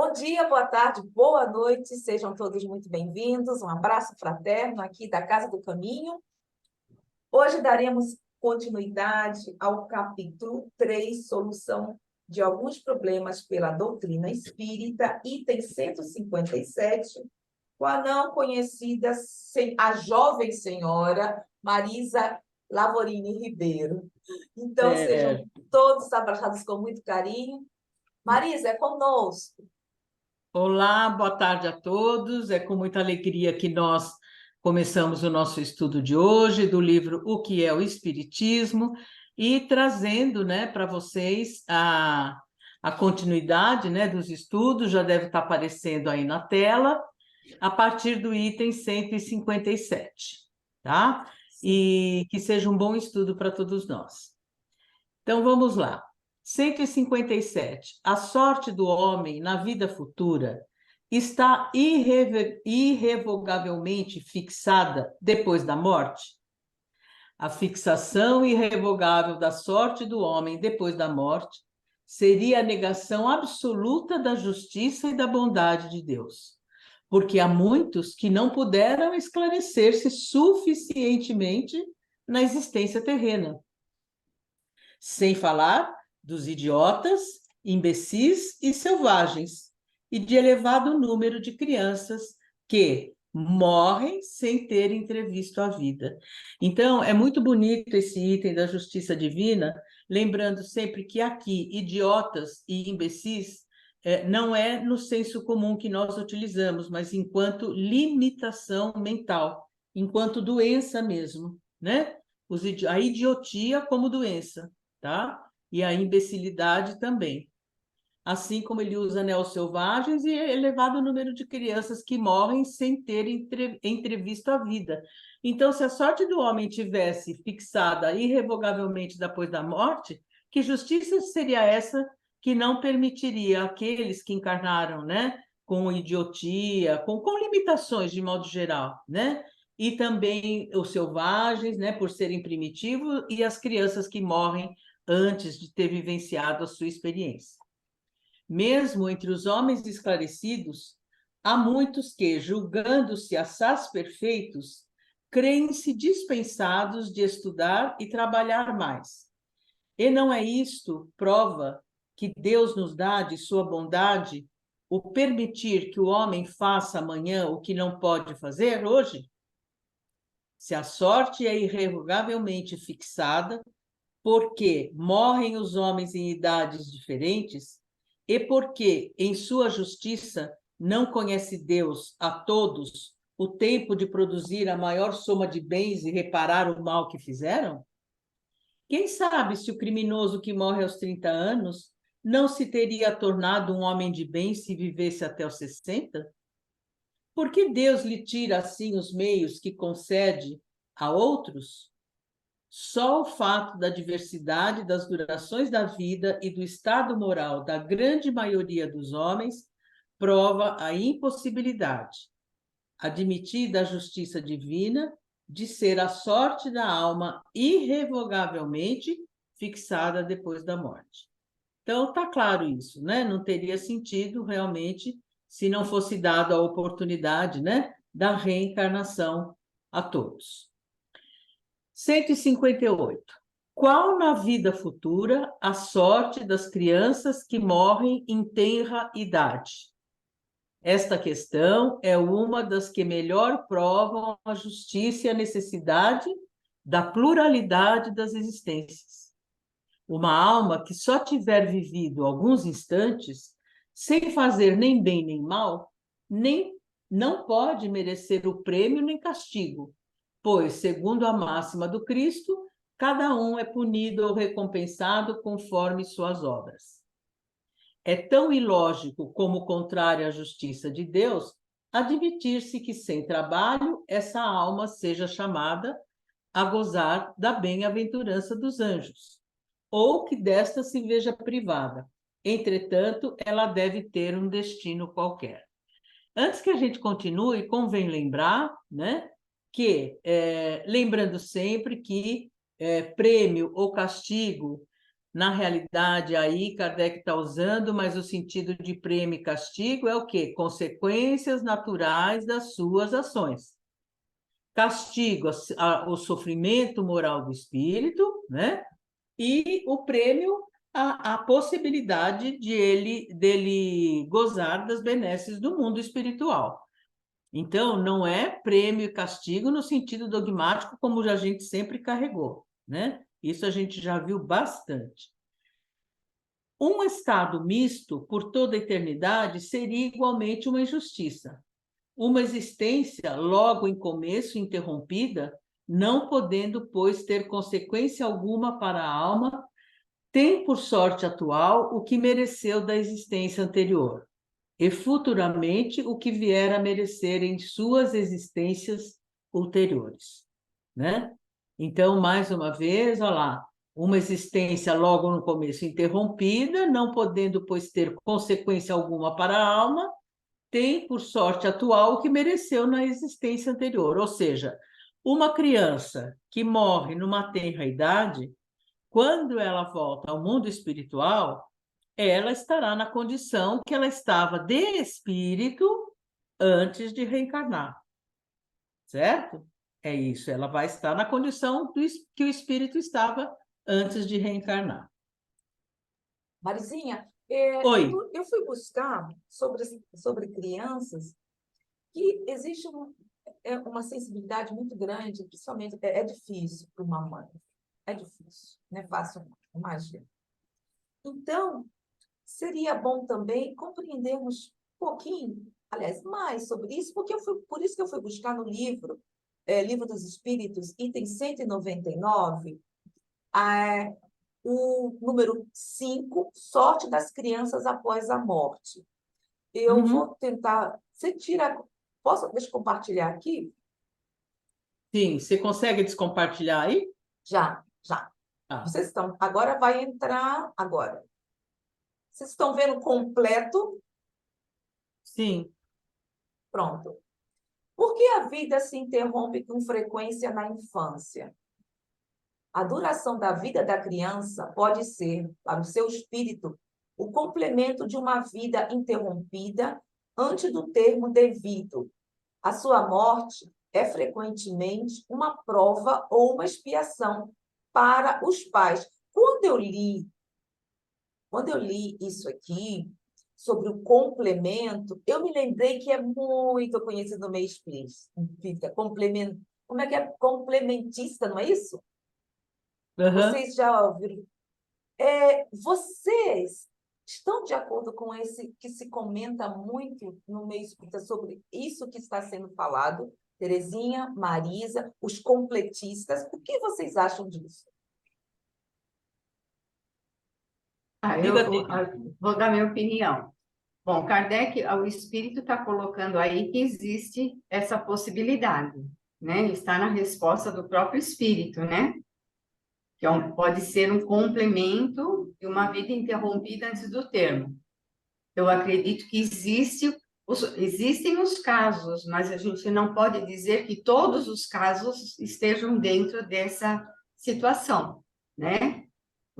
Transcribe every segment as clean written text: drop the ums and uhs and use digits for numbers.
Bom dia, boa tarde, boa noite, sejam todos muito bem-vindos. Um abraço fraterno aqui da Casa do Caminho. Hoje daremos continuidade ao capítulo 3, solução de alguns problemas pela doutrina espírita, item 157, com a não conhecida, a jovem senhora Marisa Lavorini Ribeiro. Então, sejam todos abraçados com muito carinho. Marisa, é conosco. Olá, boa tarde a todos. É com muita alegria que nós começamos o nosso estudo de hoje do livro O que é o Espiritismo e trazendo, para vocês a continuidade, dos estudos, já deve estar aparecendo aí na tela, a partir do item 157, tá? E que seja um bom estudo para todos nós. Então, vamos lá. 157. A sorte do homem na vida futura está irrevogavelmente fixada depois da morte? A fixação irrevogável da sorte do homem depois da morte seria a negação absoluta da justiça e da bondade de Deus, porque há muitos que não puderam esclarecer-se suficientemente na existência terrena. Sem falar dos idiotas, imbecis e selvagens, e de elevado número de crianças que morrem sem ter entrevisto a vida. Então, é muito bonito esse item da justiça divina, lembrando sempre que aqui, idiotas e imbecis, não é no senso comum que nós utilizamos, mas enquanto limitação mental, enquanto doença mesmo, né? A idiotia como doença, tá? E a imbecilidade também. Assim como ele usa neosselvagens e elevado número de crianças que morrem sem ter entrevisto a vida. Então, se a sorte do homem tivesse fixada irrevogavelmente depois da morte, que justiça seria essa que não permitiria aqueles que encarnaram, com idiotia, com limitações de modo geral, e também os selvagens, por serem primitivos, e as crianças que morrem antes de ter vivenciado a sua experiência. Mesmo entre os homens esclarecidos, há muitos que, julgando-se assaz perfeitos, creem-se dispensados de estudar e trabalhar mais. E não é isto prova que Deus nos dá de sua bondade o permitir que o homem faça amanhã o que não pode fazer hoje? Se a sorte é irrevogavelmente fixada, porque morrem os homens em idades diferentes, e porque, em sua justiça, não conhece Deus a todos o tempo de produzir a maior soma de bens e reparar o mal que fizeram? Quem sabe se o criminoso que morre aos 30 anos não se teria tornado um homem de bem se vivesse até os 60? Por que Deus lhe tira assim os meios que concede a outros? Só o fato da diversidade das durações da vida e do estado moral da grande maioria dos homens prova a impossibilidade, admitida a justiça divina, de ser a sorte da alma irrevogavelmente fixada depois da morte. Então, está claro isso, Não teria sentido realmente se não fosse dada a oportunidade, da reencarnação a todos. 158. Qual na vida futura a sorte das crianças que morrem em tenra idade? Esta questão é uma das que melhor provam a justiça e a necessidade da pluralidade das existências. Uma alma que só tiver vivido alguns instantes, sem fazer nem bem nem mal, não pode merecer o prêmio nem castigo, pois, segundo a máxima do Cristo, cada um é punido ou recompensado conforme suas obras. É tão ilógico como contrário à justiça de Deus admitir-se que, sem trabalho, essa alma seja chamada a gozar da bem-aventurança dos anjos, ou que desta se veja privada. Entretanto, ela deve ter um destino qualquer. Antes que a gente continue, convém lembrar, lembrando sempre que prêmio ou castigo Na realidade, aí Kardec está usando, mas o sentido de prêmio e castigo é o quê? Consequências naturais das suas ações. Castigo, o sofrimento moral do espírito, né? E o prêmio, a possibilidade dele gozar das benesses do mundo espiritual. Então, não é prêmio e castigo no sentido dogmático, como a gente sempre carregou, né? Isso a gente já viu bastante. Um estado misto por toda a eternidade seria igualmente uma injustiça. Uma existência logo em começo interrompida, não podendo, pois, ter consequência alguma para a alma, tem por sorte atual o que mereceu da existência anterior, e futuramente o que vier a merecer em suas existências ulteriores, né? Então, mais uma vez, olha lá, uma existência logo no começo interrompida, não podendo, pois, ter consequência alguma para a alma, tem por sorte atual o que mereceu na existência anterior. Ou seja, uma criança que morre numa tenra idade, quando ela volta ao mundo espiritual, ela estará na condição que ela estava de espírito antes de reencarnar, certo? É isso, ela vai estar na condição que o espírito estava antes de reencarnar. Marizinha, Oi. eu fui buscar sobre crianças que existe uma sensibilidade muito grande, principalmente, é difícil para uma mãe, é difícil, não é fácil, imagina. Então, seria bom também compreendermos um pouquinho, aliás, mais sobre isso, porque por isso que eu fui buscar no livro, Livro dos Espíritos, item 199, o número 5, sorte das crianças após a morte. Eu vou tentar. Você tira. Deixa eu compartilhar aqui? Sim, você consegue descompartilhar aí? Já, já. Ah, Vocês estão. Agora vai entrar. Agora. Vocês estão vendo completo? sim. Pronto. Por que a vida se interrompe com frequência na infância? A duração da vida da criança pode ser, para o seu espírito, o complemento de uma vida interrompida antes do termo devido. A sua morte é frequentemente uma prova ou uma expiação para os pais. Quando eu li isso aqui, sobre o complemento, eu me lembrei que é muito conhecido no meio espírita. Complemento, como é que é? Complementista, não é isso? Uhum. Vocês já ouviram? Vocês estão de acordo com esse que se comenta muito no meio espírita sobre isso que está sendo falado? Terezinha, Marisa, os completistas, o que vocês acham disso? Diga Vou dar minha opinião. Bom, Kardec, o espírito está colocando aí que existe essa possibilidade, né? Está na resposta do próprio espírito, né? Que pode ser um complemento de uma vida interrompida antes do termo. Eu acredito que existem os casos, mas a gente não pode dizer que todos os casos estejam dentro dessa situação, né?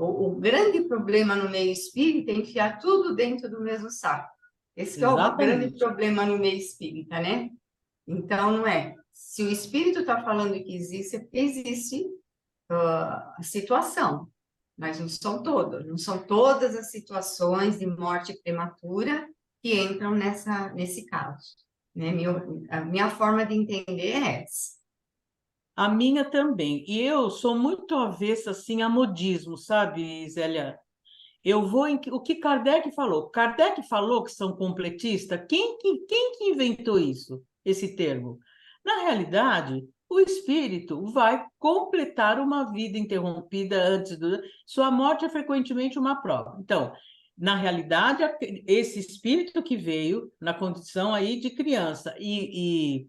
O grande problema no meio espírita é enfiar tudo dentro do mesmo saco. Esse que é o grande Exatamente. problema no meio espírita, né? Então, não é. Se o espírito está falando que existe, é porque existe a situação, mas não são todas as situações de morte prematura que entram nesse caso. Né? A minha forma de entender é essa. A minha também. E eu sou muito avessa assim a modismo, sabe, Zélia? Eu vou em o que Kardec falou. Kardec falou que são completistas. Quem que inventou isso, esse termo? Na realidade, o espírito vai completar uma vida interrompida antes do. Sua morte é frequentemente uma prova. Então, na realidade, esse espírito que veio na condição aí de criança e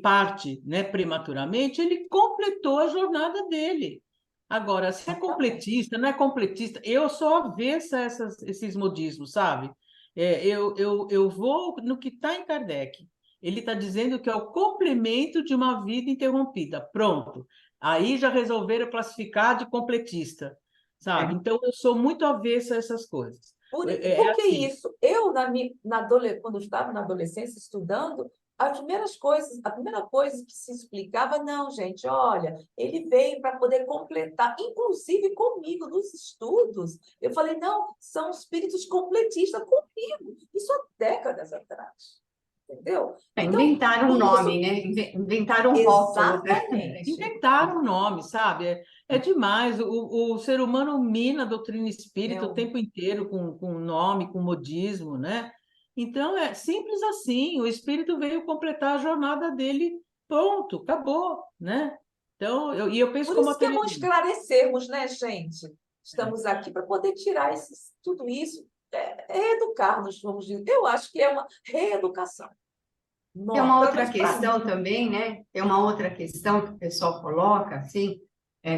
parte, né, prematuramente, ele completou a jornada dele. Agora, se é completista, não é completista, eu sou avessa a esses modismos, sabe? Eu vou no que está em Kardec. Ele está dizendo que é o complemento de uma vida interrompida. Pronto. Aí já resolveram classificar de completista. sabe? Então, eu sou muito avessa a essas coisas. Por que Assim, isso? Eu, quando eu estava na adolescência estudando, a primeira coisa que se explicava, não, gente, olha, ele veio para poder completar, inclusive comigo, nos estudos. Eu falei, não, são espíritos completistas comigo. Isso há décadas atrás. Entendeu? Então, Inventaram um tudo isso. nome, né? Inventaram um rótulo, né? Exatamente. inventaram um nome, sabe? É demais. O ser humano mina a doutrina espírita o Eu- tempo inteiro com nome, com modismo, né? Então, é simples assim. O espírito veio completar a jornada dele, pronto, acabou, né? Então, eu penso Por como a isso que é bom televisão. esclarecermos, né, gente? Estamos aqui para poder tirar tudo isso, reeducar-nos, vamos dizer. Eu acho que é uma reeducação. Tem uma Pelo outra menos para mim. questão também, né? Tem uma outra questão que o pessoal coloca, assim,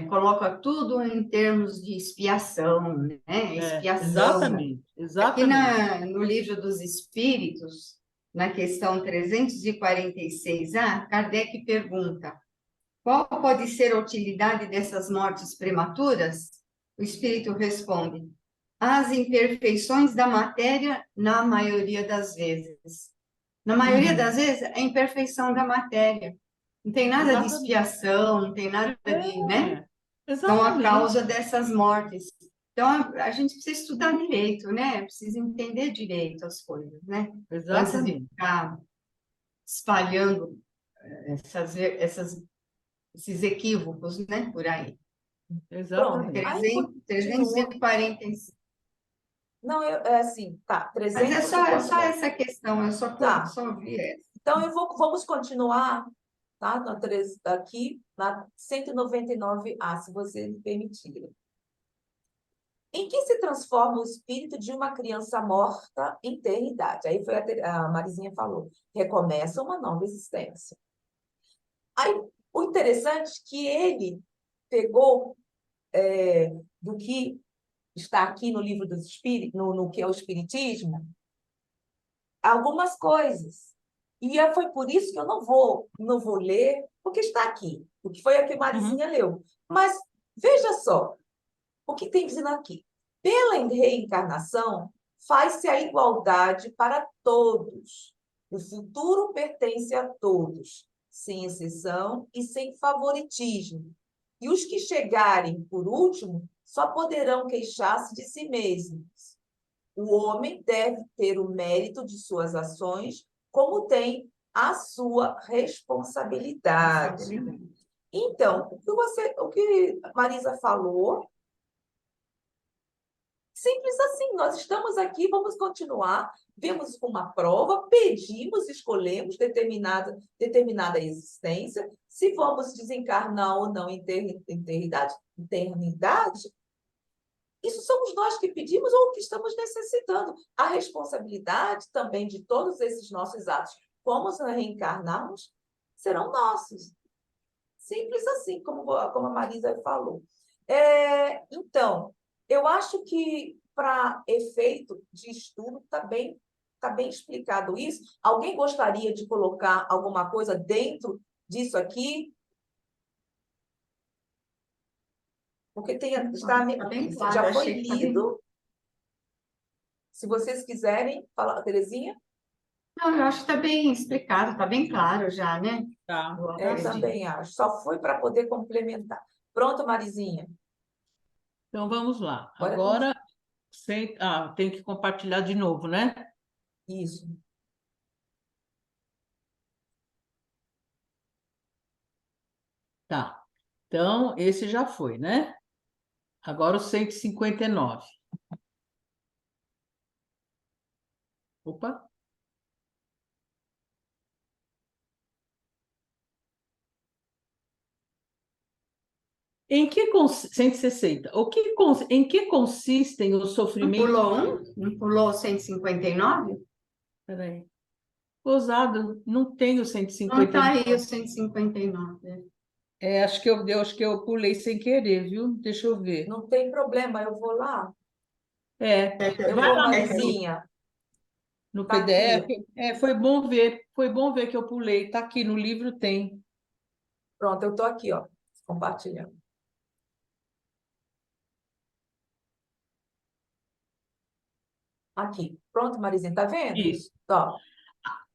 coloca tudo em termos de expiação, né? Expiação. Exatamente, Aqui exatamente. no Livro dos Espíritos, na questão 346A, Kardec pergunta: qual pode ser a utilidade dessas mortes prematuras? O Espírito responde: as imperfeições da matéria, na maioria das vezes. Na maioria Uhum, das vezes, é a imperfeição da matéria. Não tem nada de exatamente. expiação, não tem nada de, né? São a Exatamente, causa dessas mortes. Então, a gente precisa estudar direito, né? Precisa entender direito as coisas, né? Antes de exatamente, ficar espalhando esses equívocos, né? Por aí. Pronto. exatamente. Aí continua. 345. Não, é assim, tá, Mas é 300 só, e é quanto só mais? essa questão, eu Tá. só vi essa. Então, vamos continuar, tá? Aqui, na 199A, se vocês me permitirem. Em que se transforma o espírito de uma criança morta em eternidade? Aí foi a Marizinha falou, recomeça uma nova existência. Aí, o interessante é que ele pegou do que está aqui no livro dos espíritos, no que é o espiritismo, algumas coisas. E foi por isso que eu não vou ler, porque está aqui, o que foi a que Uhum. Marizinha leu. Mas veja só, o que tem dizendo aqui? Pela reencarnação, faz-se a igualdade para todos. O futuro pertence a todos, sem exceção e sem favoritismo. E os que chegarem por último só poderão queixar-se de si mesmos. O homem deve ter o mérito de suas ações, como tem a sua responsabilidade. Então, o que a Marisa falou, simples assim, nós estamos aqui, vamos continuar, vemos uma prova, pedimos, escolhemos determinada existência, se vamos desencarnar ou não em eternidade, isso somos nós que pedimos ou que estamos necessitando. A responsabilidade também de todos esses nossos atos, como nos reencarnarmos, serão nossos. Simples assim, como a Marisa falou. Então, eu acho que para efeito de estudo tá bem explicado isso. Alguém gostaria de colocar alguma coisa dentro disso aqui? Porque Tá bem claro, já foi achei que tá bem. lido. Se vocês quiserem falar, Terezinha? Não, eu acho que está bem explicado, está bem claro já, né? Tá, Eu tá Eu sim. acredito. também acho. Só foi para poder complementar. Pronto, Marizinha. Então vamos lá. Agora é contigo. Agora, tem que compartilhar de novo, né? Isso. Tá. Então, esse já foi, né? Agora o 159. Opa. Em que 160. Em que consistem os Não sofrimentos? pulou um? Não pulou 159? Peraí. Gozado, não tenho Não, está aí 159. o 159. Acho que eu pulei sem querer, viu? Deixa eu ver. Não tem problema, eu vou lá. Eu Vai vou, lá Marizinha. no Tá aqui. PDF. Foi bom ver que eu pulei. Tá aqui no livro, tem. Pronto, eu tô aqui, ó, compartilhando. Aqui. Pronto, Marizinha, tá vendo? Isso. Ó,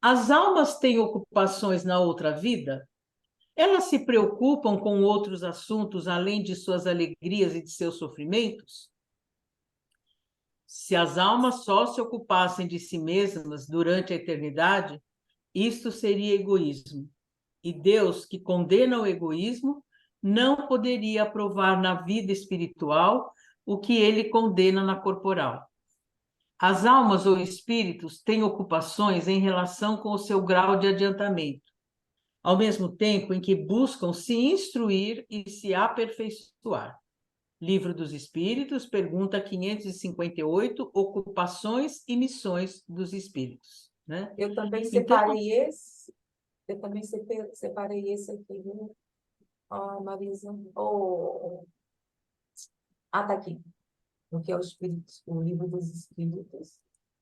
As almas têm ocupações na outra vida? Elas se preocupam com outros assuntos além de suas alegrias e de seus sofrimentos? Se as almas só se ocupassem de si mesmas durante a eternidade, isto seria egoísmo. E Deus, que condena o egoísmo, não poderia aprovar na vida espiritual o que ele condena na corporal. As almas ou espíritos têm ocupações em relação com o seu grau de adiantamento, ao mesmo tempo em que buscam se instruir e se aperfeiçoar. Livro dos Espíritos, pergunta 558, ocupações e missões dos espíritos, né? eu também Então, separei esse. Eu também separei esse aqui, viu? Ó, Marisa. Oh. Ah, tá aqui. O que é o livro dos Espíritos.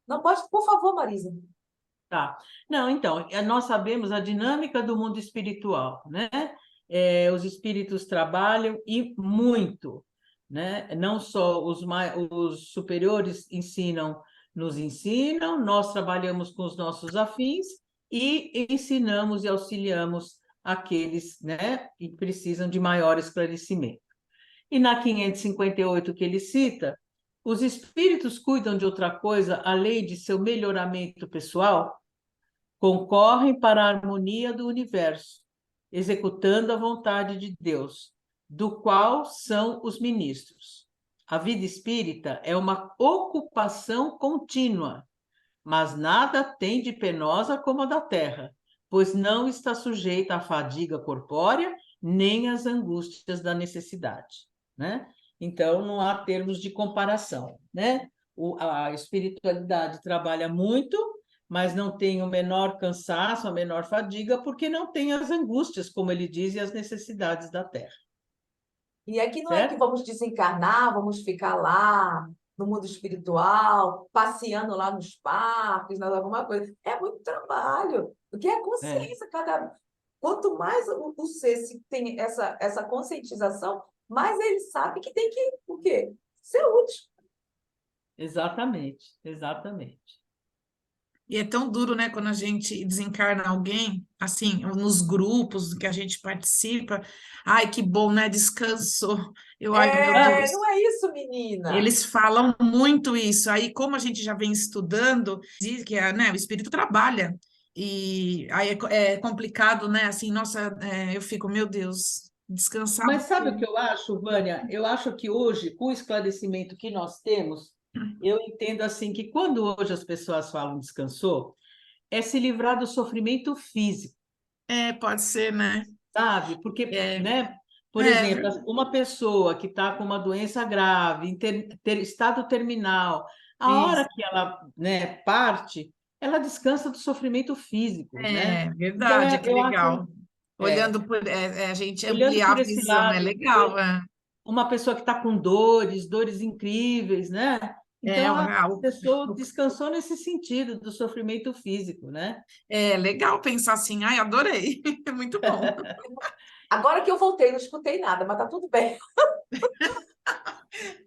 Não pode, por favor, Marisa. tá. Não, então, nós sabemos a dinâmica do mundo espiritual, né? Os espíritos trabalham e muito, né? Não só os superiores nos ensinam, nós trabalhamos com os nossos afins e ensinamos e auxiliamos aqueles, né, que precisam de maior esclarecimento. E na 558 que ele cita, os espíritos cuidam de outra coisa além de seu melhoramento pessoal? Concorrem para a harmonia do universo, executando a vontade de Deus, do qual são os ministros. A vida espírita é uma ocupação contínua, mas nada tem de penosa como a da terra, pois não está sujeita à fadiga corpórea nem às angústias da necessidade, né? Então, não há termos de comparação, né? A espiritualidade trabalha muito, mas não tem o menor cansaço, a menor fadiga, porque não tem as angústias, como ele diz, e as necessidades da terra, E aqui não é que certo? vamos desencarnar, vamos ficar lá no mundo espiritual, passeando lá nos parques, alguma coisa. É muito trabalho, porque é É, consciência. Quanto mais o ser se tem essa conscientização, mais ele sabe que tem que, o quê? Ser útil. exatamente, exatamente. E é tão duro, né, quando a gente desencarna alguém, assim, nos grupos que a gente participa. Ai, que bom, né? Descansou. Ai, meu Ah, Não Deus. é isso, menina. Eles falam muito isso. Aí, como a gente já vem estudando, diz que né, o espírito trabalha. E aí é complicado, né? Assim, nossa, eu fico, meu Deus, descansar mas do sabe o quê? que eu acho, Vânia? Eu acho que hoje, com o esclarecimento que nós temos, eu entendo assim que quando hoje as pessoas falam descansou, é se livrar do sofrimento físico, É, pode ser, né? sabe? Porque, É, né, por é exemplo, verdade. uma pessoa que está com uma doença grave, estado terminal, a hora Isso. que ela, né, parte, ela descansa do sofrimento físico, né? É Então, verdade, que eu acho, legal. é, Olhando a gente olhando ampliar por a esse visão, é lado, legal, é. uma pessoa que está com dores incríveis, né? É, Então, a pessoa descansou nesse sentido do sofrimento físico, né? é legal pensar assim, ai, adorei, é muito bom. Agora que eu voltei, não escutei nada, mas tá tudo bem.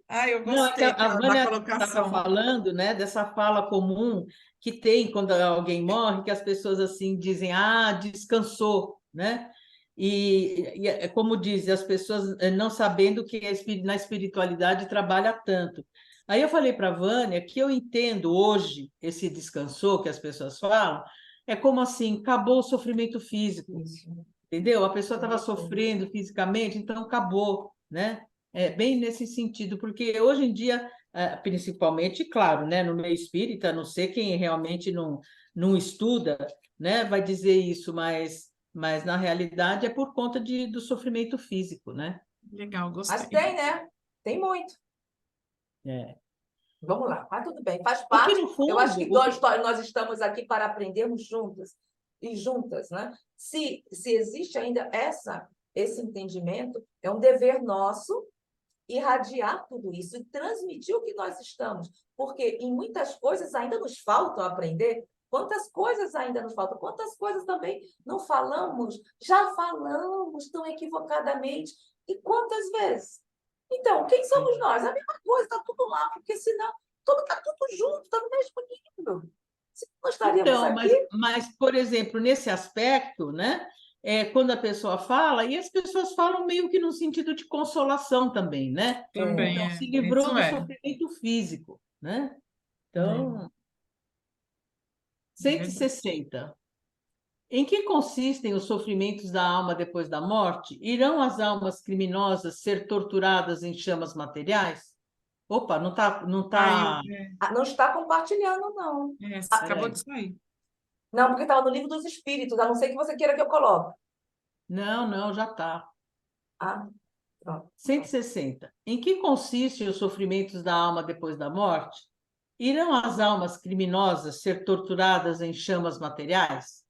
Ai, eu Não, é que gostei a da Vânia estava colocação. falando, né, dessa fala comum que tem quando alguém morre, que as pessoas assim dizem, ah, descansou, né? E é como dizem, as pessoas não sabendo que na espiritualidade trabalha tanto. Aí eu falei para a Vânia que eu entendo hoje esse descansou que as pessoas falam, é como assim, acabou o sofrimento físico, Isso. entendeu? A pessoa estava sofrendo fisicamente, então acabou, né? É bem nesse sentido, porque hoje em dia, principalmente, claro, né, no meio espírita, não sei quem realmente não estuda, né, vai dizer isso, mas na realidade é por conta do sofrimento físico, né? Legal, Mas gostei. tem, né? Tem muito. É. Vamos lá, mas tudo bem, faz Porque, parte. no Eu acho fundo, que nós estamos aqui para aprendermos juntas e juntas, né? Se existe ainda esse entendimento, é um dever nosso irradiar tudo isso e transmitir o que nós estamos, porque em muitas coisas ainda nos faltam aprender. Quantas coisas ainda nos faltam? Quantas coisas também não falamos? Já falamos tão equivocadamente. E quantas vezes? Então, quem somos nós? A mesma coisa, está tudo lá, porque senão tá tudo junto, está no mesmo nível. Se não estaríamos Então, aqui. mas, por exemplo, nesse aspecto, né, quando a pessoa fala, e as pessoas falam meio que no sentido de consolação também, né? Também Então, é. se livrou Isso do é. sofrimento físico, né? Então, Verdade. 160. Em que consistem os sofrimentos da alma depois da morte? Irão as almas criminosas ser torturadas em chamas materiais? Opa, não tá, não tá. Não está compartilhando, não. Acabou de sair. Não, porque estava no livro dos espíritos, a não ser que você queira que eu coloque. Não, já está. Ah, pronto. 160. Em que consistem os sofrimentos da alma depois da morte? Irão as almas criminosas ser torturadas em chamas materiais?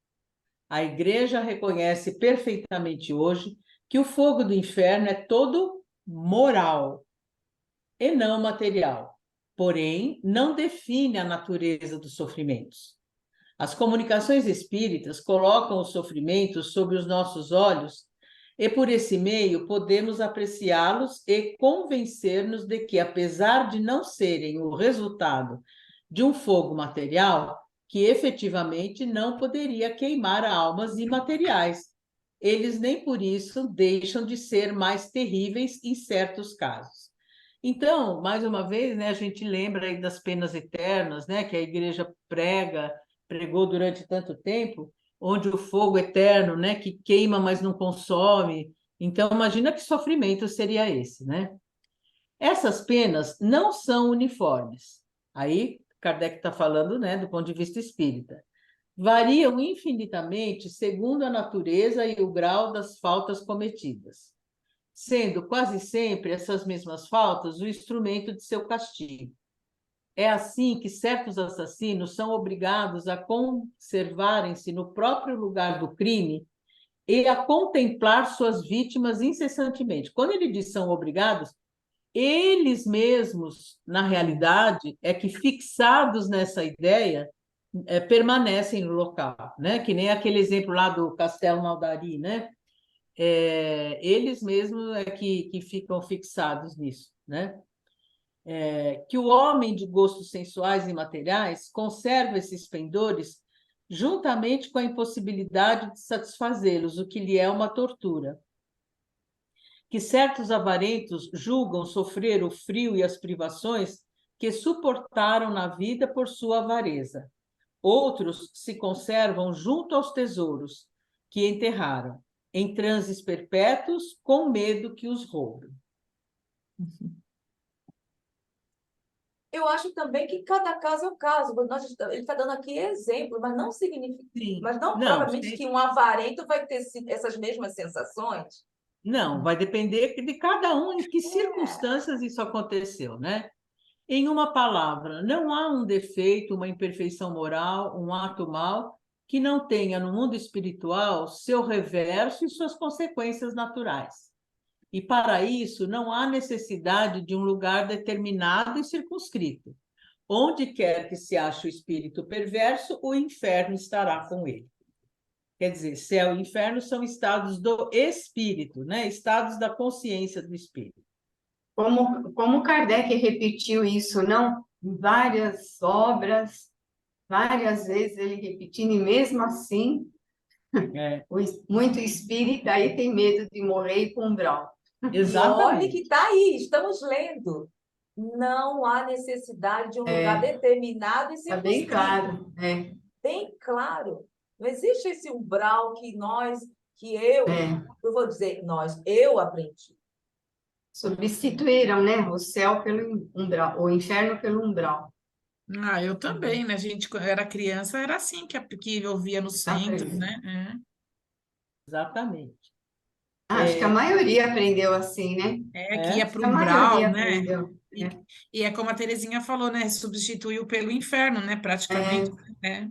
A Igreja reconhece perfeitamente hoje que o fogo do inferno é todo moral e não material, porém, não define a natureza dos sofrimentos. As comunicações espíritas colocam os sofrimentos sob os nossos olhos e, por esse meio, podemos apreciá-los e convencer-nos de que, apesar de não serem o resultado de um fogo material, que efetivamente não poderia queimar almas imateriais, eles nem por isso deixam de ser mais terríveis em certos casos. Então, mais uma vez, né, a gente lembra aí das penas eternas, né, que a Igreja pregou durante tanto tempo, onde o fogo eterno, né, que queima, mas não consome. Então, imagina que sofrimento seria esse, né? Essas penas não são uniformes. Aí, Kardec está falando, né, do ponto de vista espírita. Variam infinitamente segundo a natureza e o grau das faltas cometidas, sendo quase sempre essas mesmas faltas o instrumento de seu castigo. É assim que certos assassinos são obrigados a conservarem-se no próprio lugar do crime e a contemplar suas vítimas incessantemente. Quando ele diz são obrigados, eles mesmos, na realidade, é que fixados nessa ideia, permanecem no local, né? Que nem aquele exemplo lá do Castelo Maldari, né? Eles mesmos é que ficam fixados nisso, né? Que o homem de gostos sensuais e materiais conserva esses pendores juntamente com a impossibilidade de satisfazê-los, o que lhe é uma tortura. Que certos avarentos julgam sofrer o frio e as privações que suportaram na vida por sua avareza. Outros se conservam junto aos tesouros que enterraram, em transes perpétuos, com medo que os roubem. Eu acho também que cada caso é um caso. Ele está dando aqui exemplo, mas não significa, Sim. mas não Não, provavelmente que um avarento vai ter essas mesmas sensações. não, vai depender de cada um, em que circunstâncias isso aconteceu, né? Em uma palavra, não há um defeito, uma imperfeição moral, um ato mau que não tenha no mundo espiritual seu reverso e suas consequências naturais. E para isso não há necessidade de um lugar determinado e circunscrito. Onde quer que se ache o espírito perverso, o inferno estará com ele. Quer dizer, céu e inferno são estados do espírito, né? Estados da consciência do espírito. Como Kardec repetiu isso, não? Em várias obras, várias vezes ele repetindo, e mesmo assim, muito espírita aí tem medo de morrer e ir para um umbral. E olhe que Exatamente. está aí, estamos lendo. Não há necessidade de um lugar determinado e Está bem circunscrito. claro. Bem claro. Não existe esse umbral que eu vou dizer, eu aprendi. Substituíram, né? O céu pelo umbral, o inferno pelo umbral. Eu também, né? A gente, quando era criança, era assim que eu via no centro, Aprendi. né? Exatamente. Acho que a maioria aprendeu assim, né? Que ia É. para o A umbral, maioria né? aprendeu. E é como a Terezinha falou, né? Substituiu pelo inferno, né? Praticamente. Né?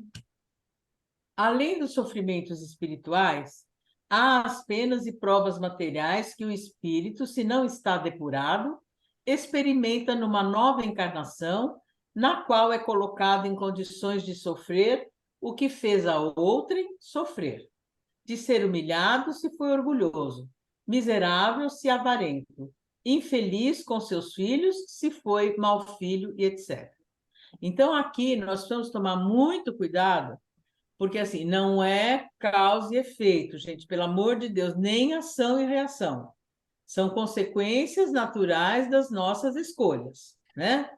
Além dos sofrimentos espirituais, há as penas e provas materiais que o espírito, se não está depurado, experimenta numa nova encarnação, na qual é colocado em condições de sofrer o que fez a outrem sofrer, de ser humilhado se foi orgulhoso, miserável se avarento, infeliz com seus filhos se foi mau filho e etc. Então, aqui nós precisamos tomar muito cuidado, porque assim, não é causa e efeito, gente, pelo amor de Deus, nem ação e reação. São consequências naturais das nossas escolhas, né?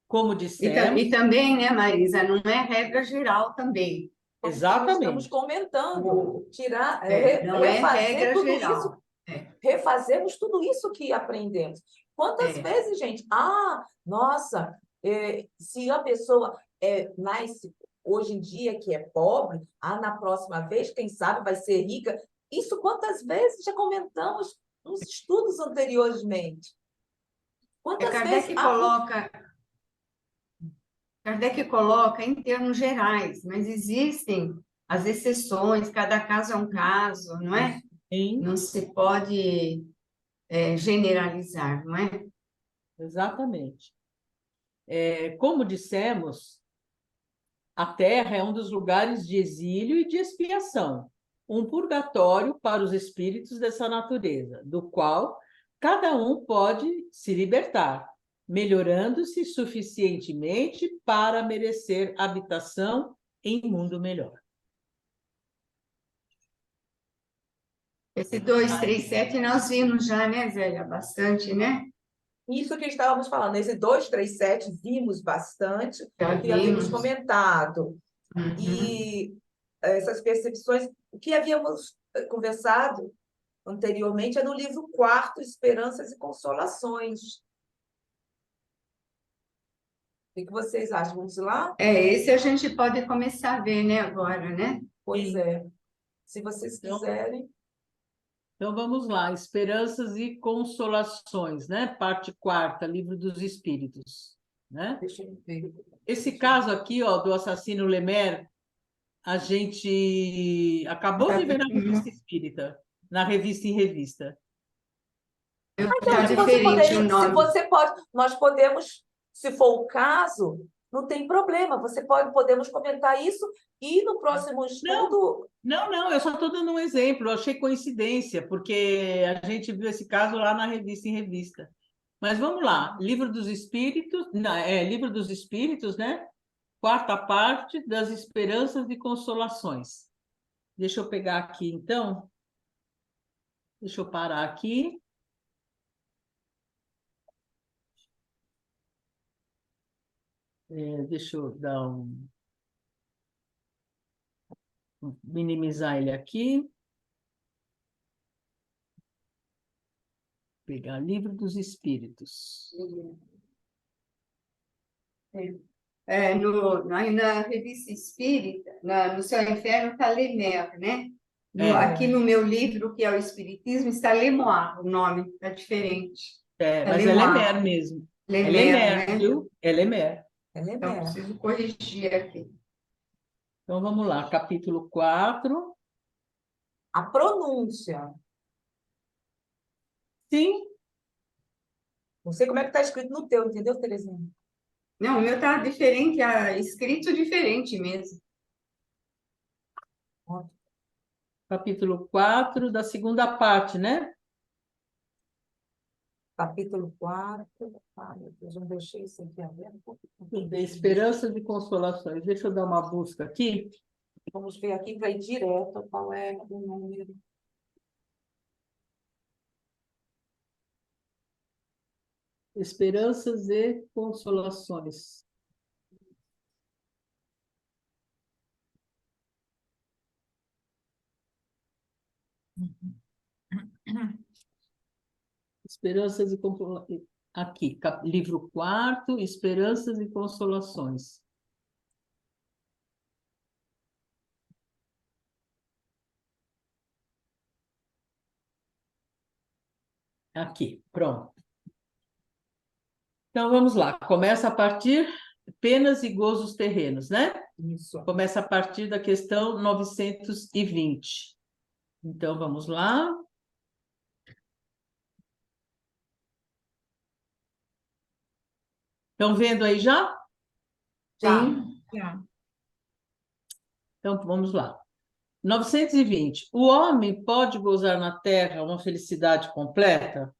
Como dissemos, E também, né, Marisa, não é regra geral também. Como estamos exatamente. comentando, Não é refazer regra tudo isso, geral. É, refazemos tudo isso que aprendemos. Quantas É. vezes, gente? Nossa, se a pessoa nasce hoje em dia que é pobre, na próxima vez, quem sabe, vai ser rica. Isso quantas vezes já comentamos nos estudos anteriormente? Quantas vezes? Kardec coloca em termos gerais, mas existem as exceções, cada caso é um caso, não é? Sim, Não se pode generalizar, não é? exatamente. Como dissemos, a Terra é um dos lugares de exílio e de expiação, um purgatório para os espíritos dessa natureza, do qual cada um pode se libertar, melhorando-se suficientemente para merecer habitação em mundo melhor. Esse 237 nós vimos já, né, Zélia? Bastante, né? Isso que estávamos falando, esse 237 vimos bastante, Já que havíamos vimos. comentado. Uhum. E essas percepções, o que havíamos conversado anteriormente é no livro 4, Esperanças e Consolações. O que vocês acham? Vamos lá? Esse a gente pode começar a ver, né, agora, né? Pois Sim. é. Se vocês quiserem. Então vamos lá, Esperanças e Consolações, né? Parte 4, Livro dos Espíritos, né? Deixa eu ver. Esse caso aqui, ó, do assassino Lemer, a gente acabou de ver na Revista Espírita, na Revista em Revista. Tá diferente o Se nome. você pode, nós podemos, se for o caso, não tem problema. Podemos comentar isso e no próximo estudo. Não, eu só estou dando um exemplo, eu achei coincidência, porque a gente viu esse caso lá na Revista em Revista. Mas vamos lá, Livro dos Espíritos, Livro dos Espíritos, né? Quarta parte das Esperanças e Consolações. Deixa eu pegar aqui, então. Deixa eu parar aqui. Deixa eu dar minimizar ele aqui. Pegar Livro dos Espíritos. Na Revista Espírita, no Céu e Inferno, está Lemer, né? Aqui no meu livro, que é o Espiritismo, está Lemoir, o nome está diferente. Mas é Lemer mesmo. É Lemer, né? viu? É Lemer. Então, preciso corrigir aqui. Então, vamos lá, capítulo 4. A pronúncia. Sim. Não sei como é que está escrito no teu, entendeu, Terezinha? Não, o meu está diferente, escrito diferente mesmo. Capítulo 4, da segunda parte, né? Capítulo 4. Meu Deus, não deixei isso aqui aberto. Esperanças e Consolações. Deixa eu dar uma busca aqui. Vamos ver aqui para ir direto qual é o número. Esperanças e Consolações. Esperanças e Consolações. Aqui, livro 4, Esperanças e Consolações. Aqui, pronto. Então, vamos lá. Começa a partir penas e gozos terrenos, né? Isso. Começa a partir da questão 920. Então, vamos lá. Estão vendo aí já? Sim. Então, vamos lá. 920. O homem pode gozar na terra uma felicidade completa?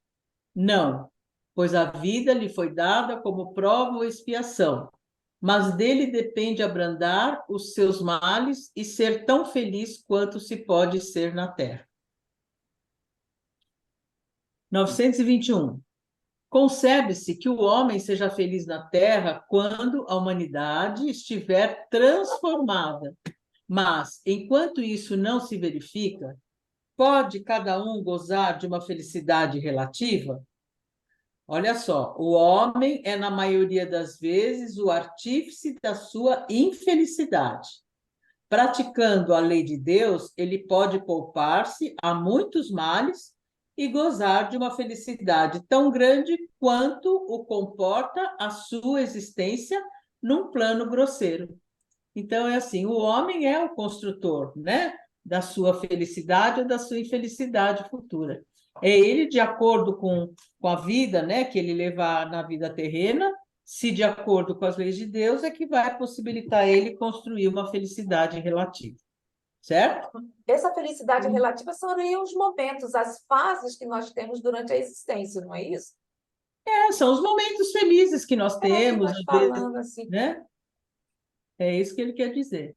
Não, pois a vida lhe foi dada como prova ou expiação, mas dele depende abrandar os seus males e ser tão feliz quanto se pode ser na terra. 921. Concebe-se que o homem seja feliz na terra quando a humanidade estiver transformada, mas, enquanto isso não se verifica, pode cada um gozar de uma felicidade relativa? Olha só, o homem é, na maioria das vezes, o artífice da sua infelicidade. Praticando a lei de Deus, ele pode poupar-se a muitos males e gozar de uma felicidade tão grande quanto o comporta a sua existência num plano grosseiro. Então, é assim, o homem é o construtor, né, da sua felicidade ou da sua infelicidade futura. É ele, de acordo com a vida, né, que ele levar na vida terrena, se de acordo com as leis de Deus, é que vai possibilitar ele construir uma felicidade relativa. Certo? Essa felicidade relativa são aí os momentos, as fases que nós temos durante a existência, não é isso? São os momentos felizes que nós temos, Nós às vezes, falando assim. né? É isso que ele quer dizer.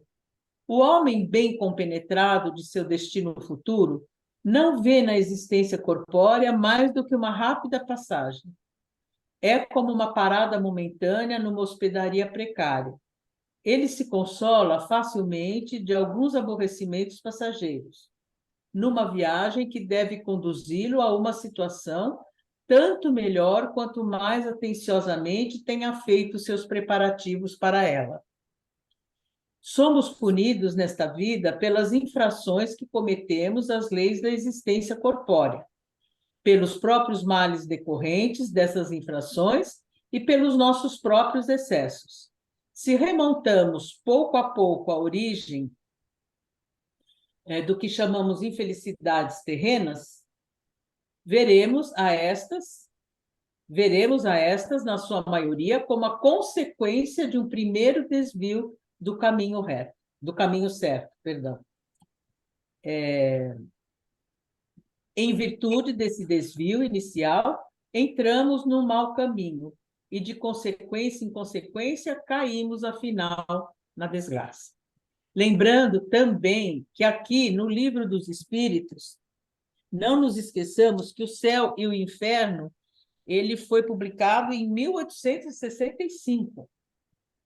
O homem bem compenetrado de seu destino futuro não vê na existência corpórea mais do que uma rápida passagem. É como uma parada momentânea numa hospedaria precária. Ele se consola facilmente de alguns aborrecimentos passageiros, numa viagem que deve conduzi-lo a uma situação tanto melhor quanto mais atenciosamente tenha feito seus preparativos para ela. Somos punidos nesta vida pelas infrações que cometemos às leis da existência corpórea, pelos próprios males decorrentes dessas infrações e pelos nossos próprios excessos. Se remontamos pouco a pouco a origem do que chamamos infelicidades terrenas, veremos a estas, na sua maioria, como a consequência de um primeiro desvio do caminho reto, do caminho certo, perdão. Em virtude desse desvio inicial, entramos num mau caminho e, de consequência em consequência, caímos, afinal, na desgraça. Lembrando também que aqui, no Livro dos Espíritos, não nos esqueçamos que o Céu e o Inferno, ele foi publicado em 1865,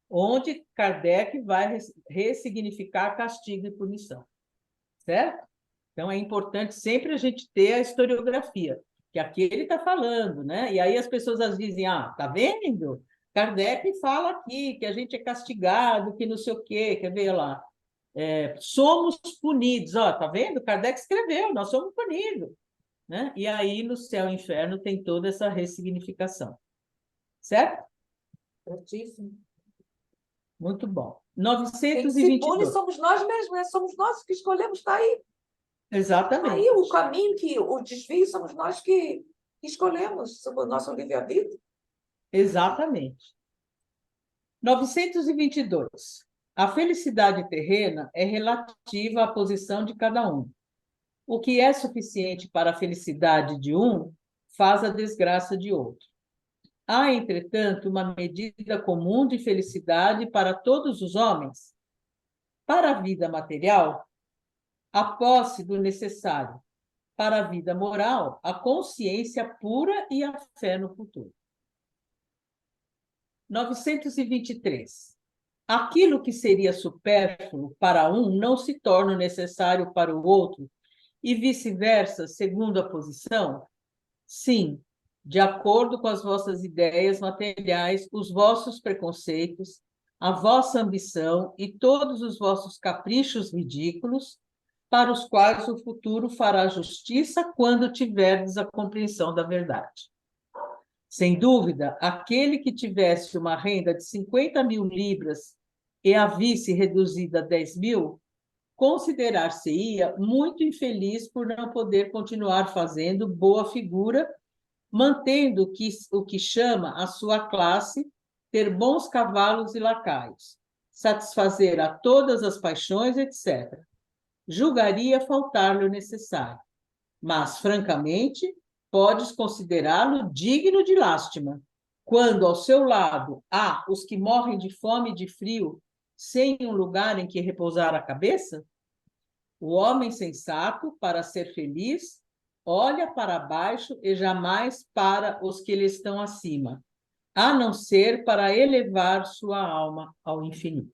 onde Kardec vai ressignificar castigo e punição, certo? Então, é importante sempre a gente ter a historiografia, que aqui ele está falando, né? E aí as pessoas às vezes dizem, tá vendo? Kardec fala aqui que a gente é castigado, que não sei o quê, quer ver lá? Somos punidos, tá vendo? Kardec escreveu, nós somos punidos, né? E aí no Céu e Inferno tem toda essa ressignificação, certo? Certíssimo. Muito bom. Quem se pune 922. somos nós mesmos, né? Somos nós que escolhemos estar aí. Exatamente. Aí o caminho, o desvio, somos nós que escolhemos, sobre o nosso livre-arbítrio. Exatamente. 922. A felicidade terrena é relativa à posição de cada um. O que é suficiente para a felicidade de um faz a desgraça de outro. Há, entretanto, uma medida comum de felicidade para todos os homens. Para a vida material, a posse do necessário. Para a vida moral, a consciência pura e a fé no futuro. 923. Aquilo que seria supérfluo para um não se torna necessário para o outro, e vice-versa, segundo a posição? Sim, de acordo com as vossas ideias materiais, os vossos preconceitos, a vossa ambição e todos os vossos caprichos ridículos, para os quais o futuro fará justiça quando tiverdes a compreensão da verdade. Sem dúvida, aquele que tivesse uma renda de 50 mil libras e a visse reduzida a 10 mil, considerar-se-ia muito infeliz por não poder continuar fazendo boa figura, mantendo o que chama a sua classe, ter bons cavalos e lacaios, satisfazer a todas as paixões, etc. Julgaria faltar-lhe o necessário, mas, francamente, podes considerá-lo digno de lástima, quando ao seu lado há os que morrem de fome e de frio, sem um lugar em que repousar a cabeça? O homem sensato, para ser feliz, olha para baixo e jamais para os que lhe estão acima, a não ser para elevar sua alma ao infinito.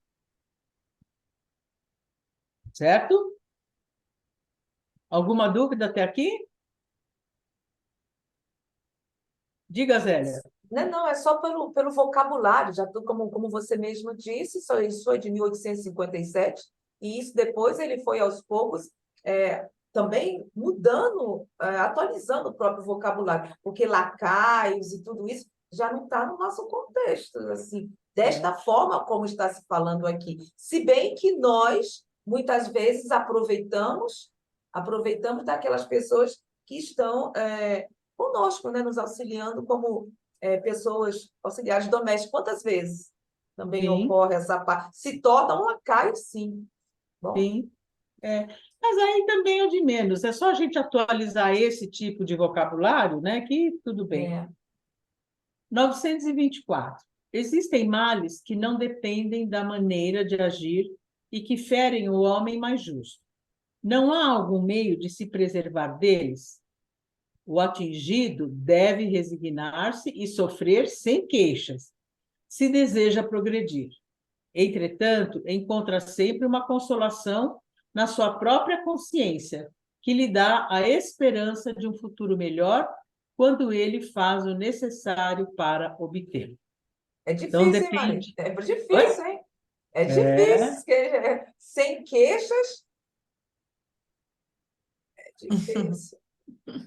Certo? Alguma dúvida até aqui? Diga, Zélia. Não, é só pelo vocabulário, já como você mesmo disse, isso foi de 1857, e isso depois ele foi aos poucos também mudando, atualizando o próprio vocabulário, porque lacaios e tudo isso já não está no nosso contexto, assim, desta forma como está se falando aqui. Se bem que nós, muitas vezes, aproveitamos daquelas pessoas que estão conosco, né, nos auxiliando como pessoas auxiliares domésticas. Quantas vezes também Sim. ocorre essa parte? Se torna um lacaio, sim. Bom, Sim. Mas aí também é o de menos. É só a gente atualizar esse tipo de vocabulário, né, que tudo bem. 924. Existem males que não dependem da maneira de agir e que ferem o homem mais justo. Não há algum meio de se preservar deles? O atingido deve resignar-se e sofrer sem queixas, se deseja progredir. Entretanto, encontra sempre uma consolação na sua própria consciência, que lhe dá a esperança de um futuro melhor quando ele faz o necessário para obtê-lo. é difícil, Então, hein, depende. Maria? É Oi? difícil, hein? É É, difícil, sem queixas, é difícil.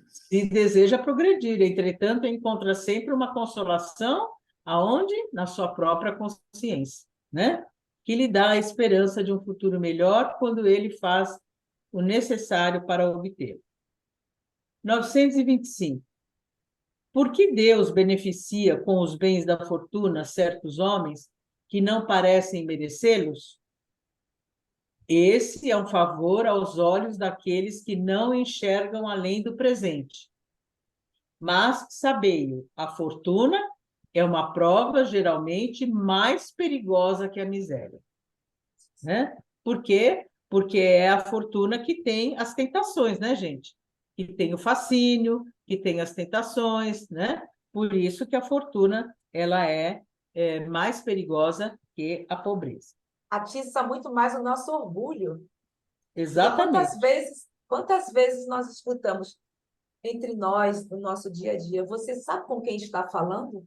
se deseja progredir, entretanto, encontra sempre uma consolação aonde? Na sua própria consciência, né? Que lhe dá a esperança de um futuro melhor quando ele faz o necessário para obtê-lo. 925. Por que Deus beneficia com os bens da fortuna certos homens que não parecem merecê-los? Esse é um favor aos olhos daqueles que não enxergam além do presente. Mas, sabei-o, a fortuna é uma prova geralmente mais perigosa que a miséria. Né? Por quê? Porque é a fortuna que tem as tentações, né, gente? Que tem o fascínio, que tem as tentações, né? Por isso que a fortuna ela é mais perigosa que a pobreza. Atiça muito mais o nosso orgulho. Porque Exatamente. quantas vezes nós escutamos entre nós, no nosso dia a dia, você sabe com quem está falando?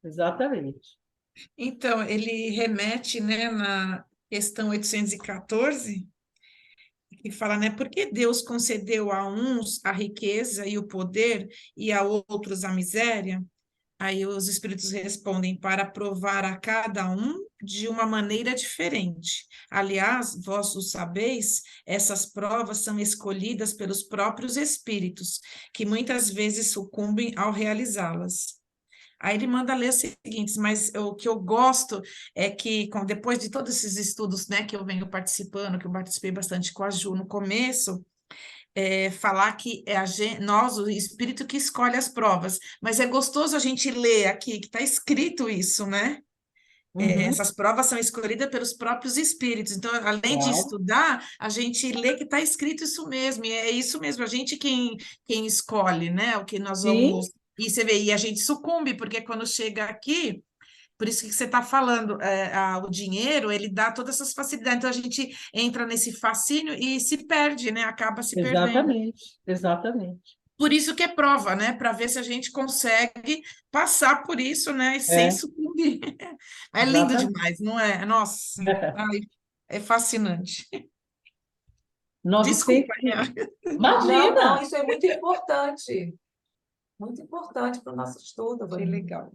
Exatamente. Então, ele remete, né, na questão 814, que fala, né, por que Deus concedeu a uns a riqueza e o poder e a outros a miséria? Aí os espíritos respondem para provar a cada um de uma maneira diferente. Aliás, vós o sabeis, essas provas são escolhidas pelos próprios espíritos, que muitas vezes sucumbem ao realizá-las. Aí ele manda ler os seguintes, mas o que eu gosto é que, depois de todos esses estudos, né, que eu venho participando, que eu participei bastante com a Ju no começo, falar que nós, o espírito que escolhe as provas, mas é gostoso a gente ler aqui, que está escrito isso, né? Essas provas são escolhidas pelos próprios espíritos, então, além de Claro. estudar, a gente lê que está escrito isso mesmo, e é isso mesmo, a gente quem escolhe, né? O que nós Sim, vamos. E você vê, e a gente sucumbe, porque quando chega aqui, por isso que você está falando, o dinheiro, ele dá todas essas facilidades. Então, a gente entra nesse fascínio e se perde, né? Acaba se perdendo. exatamente. Exatamente. Por isso que é prova, né? Para ver se a gente consegue passar por isso, né? Sem É, sucumbir. É lindo exatamente. demais, não é? Nossa, ai, é fascinante. 900. Desculpa, Ria. Não, Imagina! isso é muito importante para o nosso estudo, Que Vânia. legal.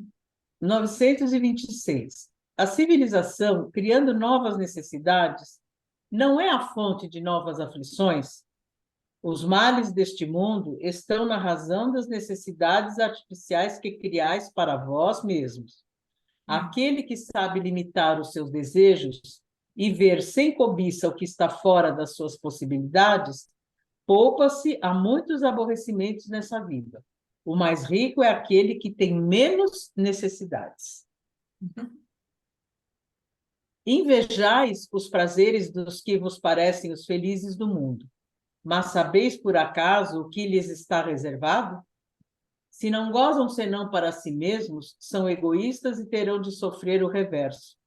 926. A civilização, criando novas necessidades, não é a fonte de novas aflições? Os males deste mundo estão na razão das necessidades artificiais que criais para vós mesmos. Aquele que sabe limitar os seus desejos e ver sem cobiça o que está fora das suas possibilidades, poupa-se a muitos aborrecimentos nessa vida. O mais rico é aquele que tem menos necessidades. Invejais os prazeres dos que vos parecem os felizes do mundo, mas sabeis por acaso o que lhes está reservado? Se não gozam senão para si mesmos, são egoístas e terão de sofrer o reverso.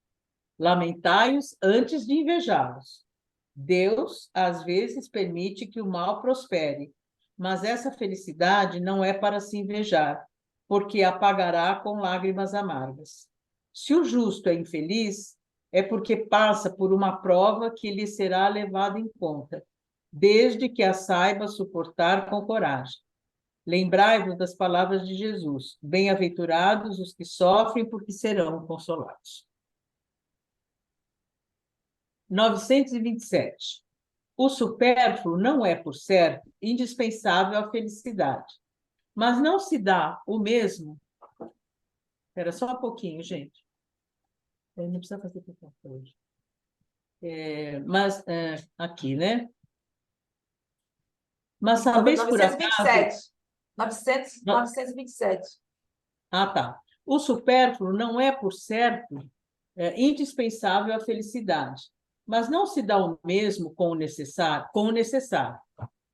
Lamentai-os antes de invejá-los. Deus, às vezes, permite que o mal prospere, mas essa felicidade não é para se invejar, porque a pagará com lágrimas amargas. Se o justo é infeliz, é porque passa por uma prova que lhe será levada em conta, desde que a saiba suportar com coragem. Lembrai-vos das palavras de Jesus: bem-aventurados os que sofrem, porque serão consolados. 927. O supérfluo não é, por certo, indispensável à felicidade, mas não se dá o mesmo. Espera só um pouquinho, gente. Não precisa fazer pouco hoje. Aqui, né? Mas sabeis por acaso... 927. Ah, tá. O supérfluo não é, por certo, indispensável à felicidade, mas não se dá o mesmo com o necessário.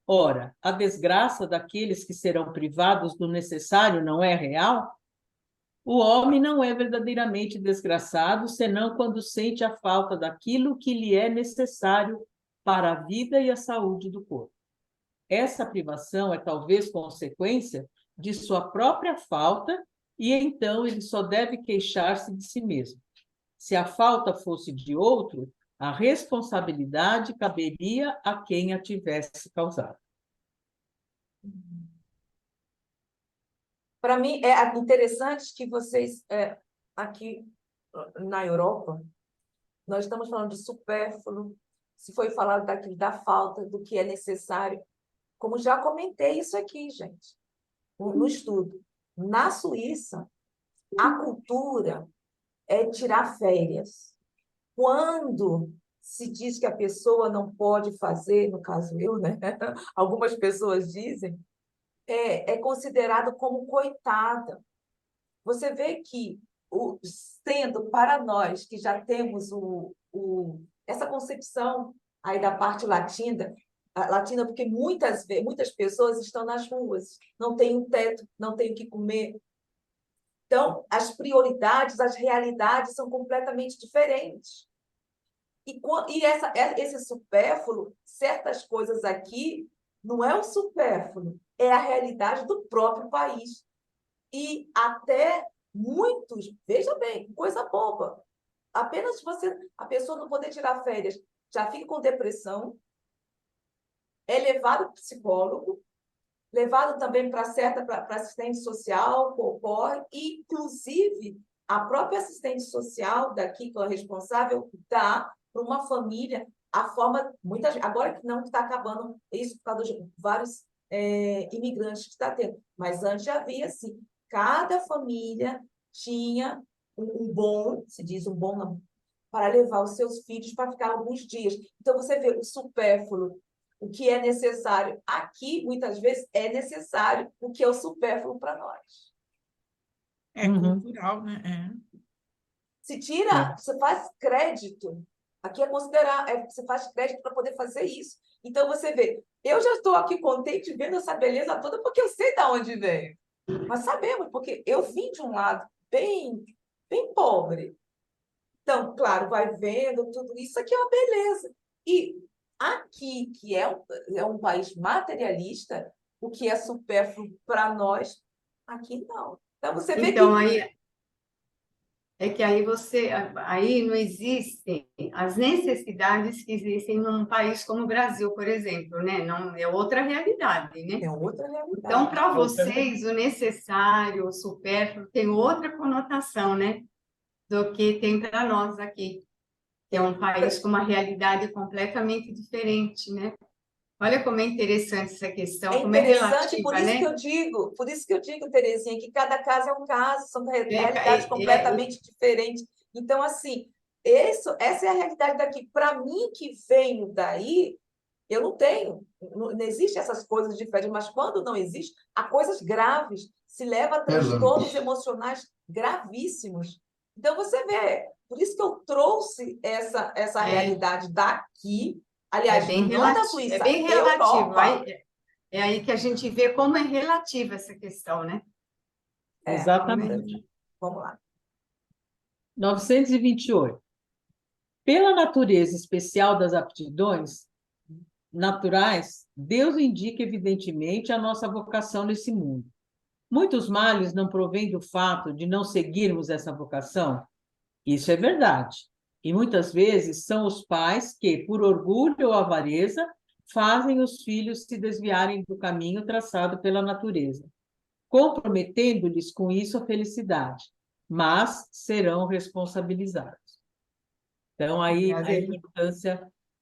Ora, a desgraça daqueles que serão privados do necessário não é real? O homem não é verdadeiramente desgraçado, senão quando sente a falta daquilo que lhe é necessário para a vida e a saúde do corpo. Essa privação é talvez consequência de sua própria falta, e então ele só deve queixar-se de si mesmo. Se a falta fosse de outro, a responsabilidade caberia a quem a tivesse causado. Para mim, é interessante que vocês, aqui na Europa, nós estamos falando de supérfluo, se foi falado da falta, do que é necessário. Como já comentei isso aqui, gente, no estudo. Na Suíça, a cultura é tirar férias. Quando se diz que a pessoa não pode fazer, no caso eu, né? Algumas pessoas dizem, é considerado como coitada. Você vê que, sendo para nós que já temos essa concepção aí da parte latina, porque muitas pessoas estão nas ruas, não têm um teto, não têm o que comer. Então, as prioridades, as realidades são completamente diferentes. Esse supérfluo, certas coisas aqui, não é o supérfluo, é a realidade do próprio país. E até muitos, veja bem, coisa boba, apenas a pessoa não poder tirar férias, já fica com depressão, é levado para o psicólogo, levado também para assistente social, ocorre, e, inclusive, a própria assistente social daqui, que é a responsável, dá para uma família a forma, agora que não está acabando isso por causa dos vários imigrantes que está tendo, mas antes havia assim, cada família tinha um bom, se diz um bom, para levar os seus filhos para ficar alguns dias. Então, você vê o supérfluo, o que é necessário aqui, muitas vezes, é necessário o que é o supérfluo para nós. É cultural, né? Se tira, você faz crédito. Aqui é considerar, você faz crédito para poder fazer isso. Então, você vê, eu já estou aqui contente vendo essa beleza toda, porque eu sei de onde veio. Mas sabemos, porque eu vim de um lado bem, bem pobre. Então, claro, vai vendo tudo isso aqui é uma beleza. E aqui, que é um país materialista, o que é supérfluo para nós, aqui não. Então, você vê Então, aí não existem as necessidades que existem num país como o Brasil, por exemplo, né? Não, é outra realidade, né? é outra realidade. Então, para vocês, o necessário, o supérfluo, tem outra conotação, né? Do que tem para nós aqui, que é um país com uma realidade completamente diferente, né? Olha como é interessante essa questão, como é relativa, por isso né? por isso que eu digo, Terezinha, que cada caso é um caso, são realidades completamente diferentes. Então, assim, essa é a realidade daqui. Para mim, que venho daí, Eu não tenho, não existe essas coisas diferentes, mas quando não existe, há coisas graves, se leva a transtornos emocionais gravíssimos. Então, você vê, por isso que eu trouxe essa realidade daqui, aliás, não da Suíça, é bem relativo. Europa. É aí que a gente vê como é relativa essa questão, né? Exatamente. Vamos lá. 928. Pela natureza especial das aptidões naturais, Deus indica evidentemente a nossa vocação nesse mundo. Muitos males não provêm do fato de não seguirmos essa vocação. Isso é verdade. E muitas vezes são os pais que, por orgulho ou avareza, fazem os filhos se desviarem do caminho traçado pela natureza, comprometendo-lhes com isso a felicidade, mas serão responsabilizados. Então, aí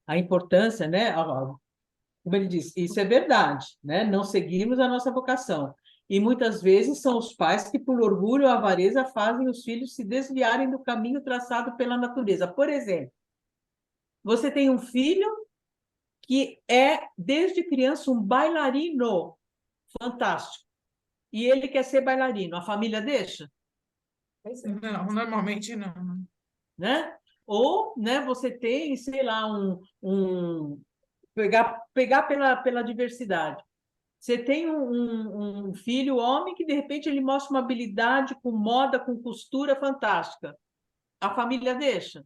a importância, né? Como ele diz, isso é verdade, né? Não seguimos a nossa vocação. E muitas vezes são os pais que, por orgulho ou avareza, fazem os filhos se desviarem do caminho traçado pela natureza. Por exemplo, você tem um filho que é, desde criança, um bailarino fantástico. E ele quer ser bailarino. A família deixa? Não, normalmente não. Né? Ou, né, você tem, sei lá, pegar pela diversidade. Você tem um filho homem que, de repente, ele mostra uma habilidade com moda, com costura fantástica. A família deixa?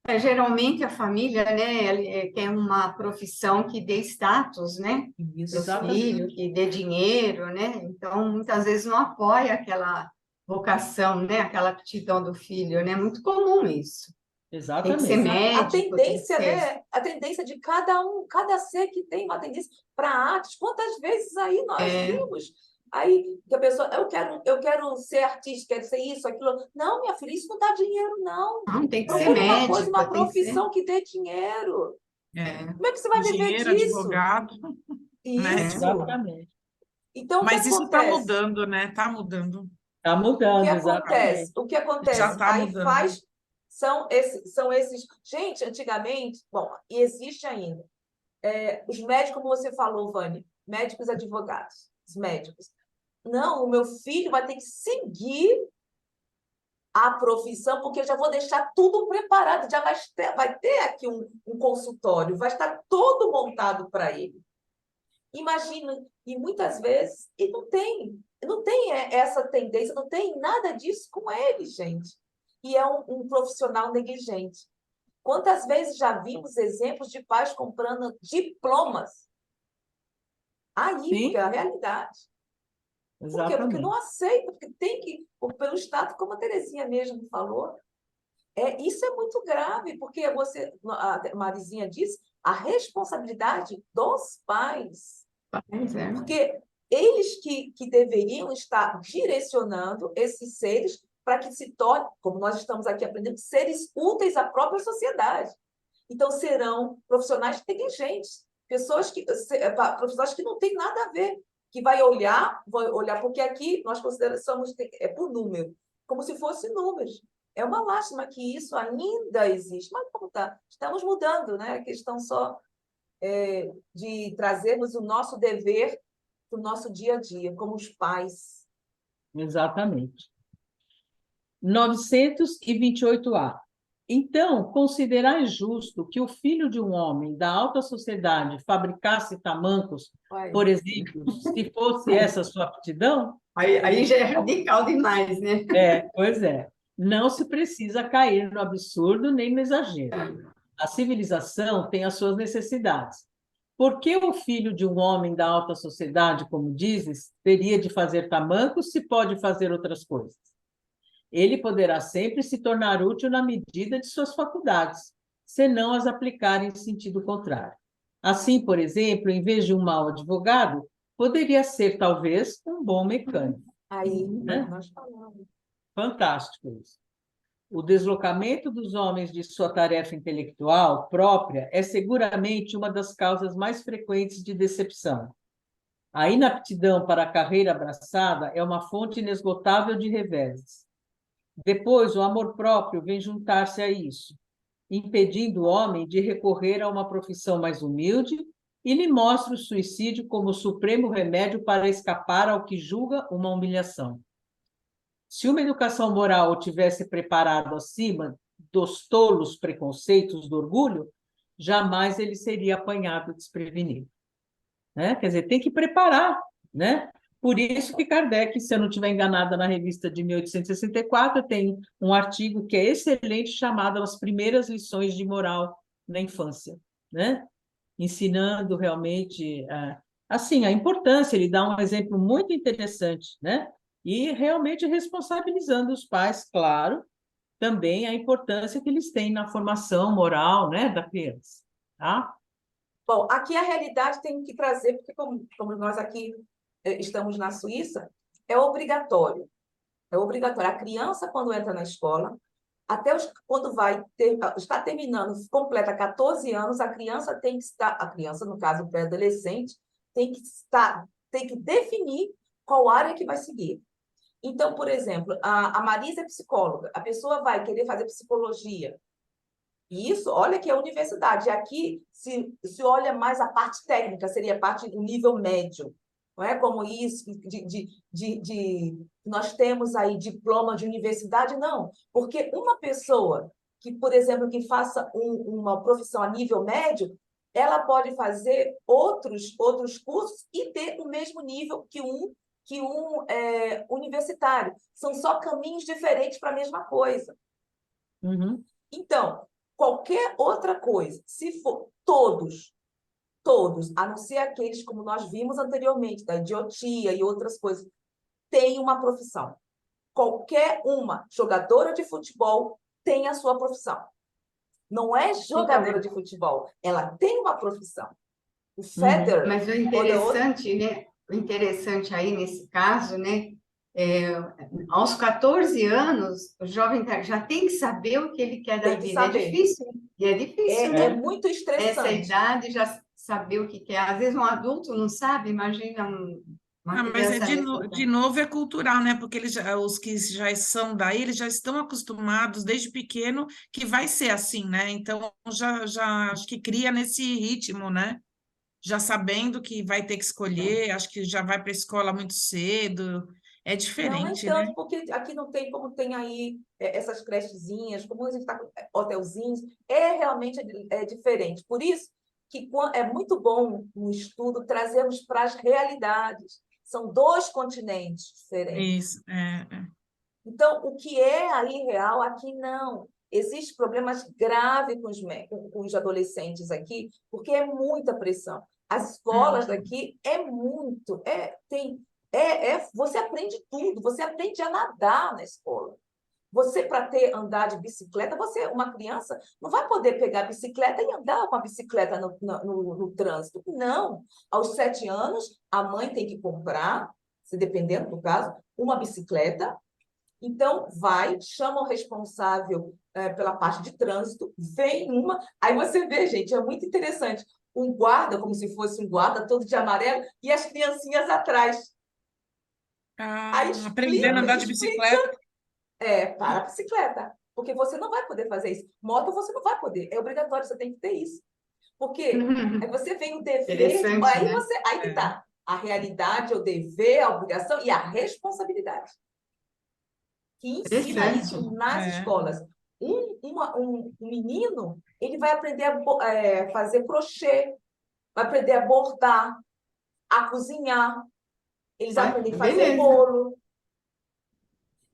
Geralmente a família, né, quer uma profissão que dê status, né, para o filho, que dê dinheiro, né? Então, muitas vezes não apoia aquela vocação, né, aquela aptidão do filho, né? Muito comum isso. Exatamente. Tem que ser médico, a tendência de cada ser que tem uma tendência para artes. Quantas vezes aí nós vimos aí que a pessoa, eu quero ser artista, quero ser isso, aquilo. Não, minha filha, isso não dá dinheiro, não. Não, tem que ser Procure uma médico, coisa, uma profissão que dê dinheiro. Como é que você vai viver Engenheiro, disso? advogado, né? Isso. Exatamente. Então, o que Mas isso está acontece? mudando, né? Está mudando. Está mudando, exatamente. O que acontece? Já está Aí mudando. são esses. Gente, antigamente, bom, e existe ainda. Os médicos, como você falou, Vânia, médicos advogados, os médicos. Não, o meu filho vai ter que seguir a profissão, porque eu já vou deixar tudo preparado, já vai ter aqui um consultório, vai estar todo montado para ele. Imagina, e muitas vezes, e não tem essa tendência, não tem nada disso com ele, gente. E é um profissional negligente. Quantas vezes já vimos exemplos de pais comprando diplomas? Aí, porque é a realidade. Por quê? Porque não aceita, porque tem que, pelo Estado, como a Terezinha mesmo falou. Isso é muito grave, porque a Marizinha disse, a responsabilidade dos pais. Porque eles que deveriam estar direcionando esses seres para que se tornem, como nós estamos aqui aprendendo, seres úteis à própria sociedade. Então, serão profissionais negligentes, profissionais que não têm nada a ver, que vai olhar, porque aqui nós consideramos por número, como se fosse números. É uma lástima que isso ainda existe, mas como tá, estamos mudando, né? A questão só de trazermos o nosso dever para o nosso dia a dia, como os pais. Exatamente. 928A. Então, considerar justo que o filho de um homem da alta sociedade fabricasse tamancos, por exemplo, se fosse essa a sua aptidão? Aí já é radical demais, né? Pois é. Não se precisa cair no absurdo nem no exagero. A civilização tem as suas necessidades. Por que o filho de um homem da alta sociedade, como dizes, teria de fazer tamancos se pode fazer outras coisas? Ele poderá sempre se tornar útil na medida de suas faculdades, se não as aplicar em sentido contrário. Assim, por exemplo, em vez de um mau advogado, poderia ser, talvez, um bom mecânico. Aí, nós falamos. Fantástico isso. O deslocamento dos homens de sua tarefa intelectual própria é seguramente uma das causas mais frequentes de decepção. A inaptidão para a carreira abraçada é uma fonte inesgotável de reveses. Depois, o amor próprio vem juntar-se a isso. impedindo o homem de recorrer a uma profissão mais humilde e lhe mostra o suicídio como o supremo remédio para escapar ao que julga uma humilhação. Se uma educação moral o tivesse preparado acima dos tolos preconceitos do orgulho, jamais ele seria apanhado desprevenido. Né? Quer dizer, tem que preparar, né? Por isso que Kardec, se eu não estiver enganada, na revista de 1864, tem um artigo que é excelente, chamado As Primeiras Lições de Moral na Infância, né? Ensinando realmente assim, a importância, ele dá um exemplo muito interessante, né? E realmente responsabilizando os pais, claro, também a importância que eles têm na formação moral, né, da criança, tá? Bom, aqui a realidade tem que trazer, porque como nós aqui estamos na Suíça, é obrigatório. É obrigatório. A criança, quando entra na escola, quando está terminando, completa 14 anos, a criança tem que estar, a criança, no caso, o pré-adolescente, tem que definir qual área que vai seguir. Então, por exemplo, a Marisa é psicóloga, a pessoa vai querer fazer psicologia. E isso, olha que é a universidade. Aqui se olha mais a parte técnica, seria a parte do nível médio. Não é como isso, nós temos aí diploma de universidade, não. Porque uma pessoa que, por exemplo, que faça uma profissão a nível médio, ela pode fazer outros cursos e ter o mesmo nível que um universitário. São só caminhos diferentes para a mesma coisa. Uhum. Então, qualquer outra coisa, se for todos, a não ser aqueles, como nós vimos anteriormente, da idiotia e outras coisas, tem uma profissão. Qualquer uma jogadora de futebol tem a sua profissão. Não é jogadora de futebol, ela tem uma profissão. O Federer... Mas o interessante, né? O interessante aí nesse caso, né? Aos 14 anos, o jovem já tem que saber o que ele quer da vida. É difícil. E é difícil, né? É muito estressante. Essa idade, já saber o que quer. Às vezes um adulto não sabe, imagina uma mas criança de novo é cultural, né? Porque os que já são daí, eles já estão acostumados desde pequeno que vai ser assim, né? Então já acho que cria nesse ritmo, né? Já sabendo que vai ter que escolher, acho que já vai para a escola muito cedo. É Não, nem diferente, né? tanto, porque aqui não tem como tem aí essas crechezinhas, como a gente está com hotelzinhos, realmente diferente. Por isso que é muito bom no estudo trazermos para as realidades. São dois continentes diferentes. Isso, Então, o que é aí real, aqui não. Existem problemas graves com os adolescentes aqui, porque é muita pressão. As escolas daqui você aprende tudo, você aprende a nadar na escola. Você, para andar de bicicleta, uma criança, não vai poder pegar a bicicleta e andar com a bicicleta no trânsito. Não. Aos 7 anos, a mãe tem que comprar, se dependendo do caso, uma bicicleta. Então, chama o responsável pela parte de trânsito, vem uma... Aí você vê, gente, é muito interessante. Um guarda, como se fosse um guarda todo de amarelo, e as criancinhas atrás. Aprendendo a andar de bicicleta. Para a bicicleta. Porque você não vai poder fazer isso. Moto você não vai poder. É obrigatório, você tem que ter isso. Porque aí você vem o dever, aí que tá. A realidade, o dever, a obrigação e a responsabilidade. Que ensina isso nas escolas. Um menino, ele vai aprender a fazer crochê, vai aprender a bordar, a cozinhar, eles aprendem a fazer bolo.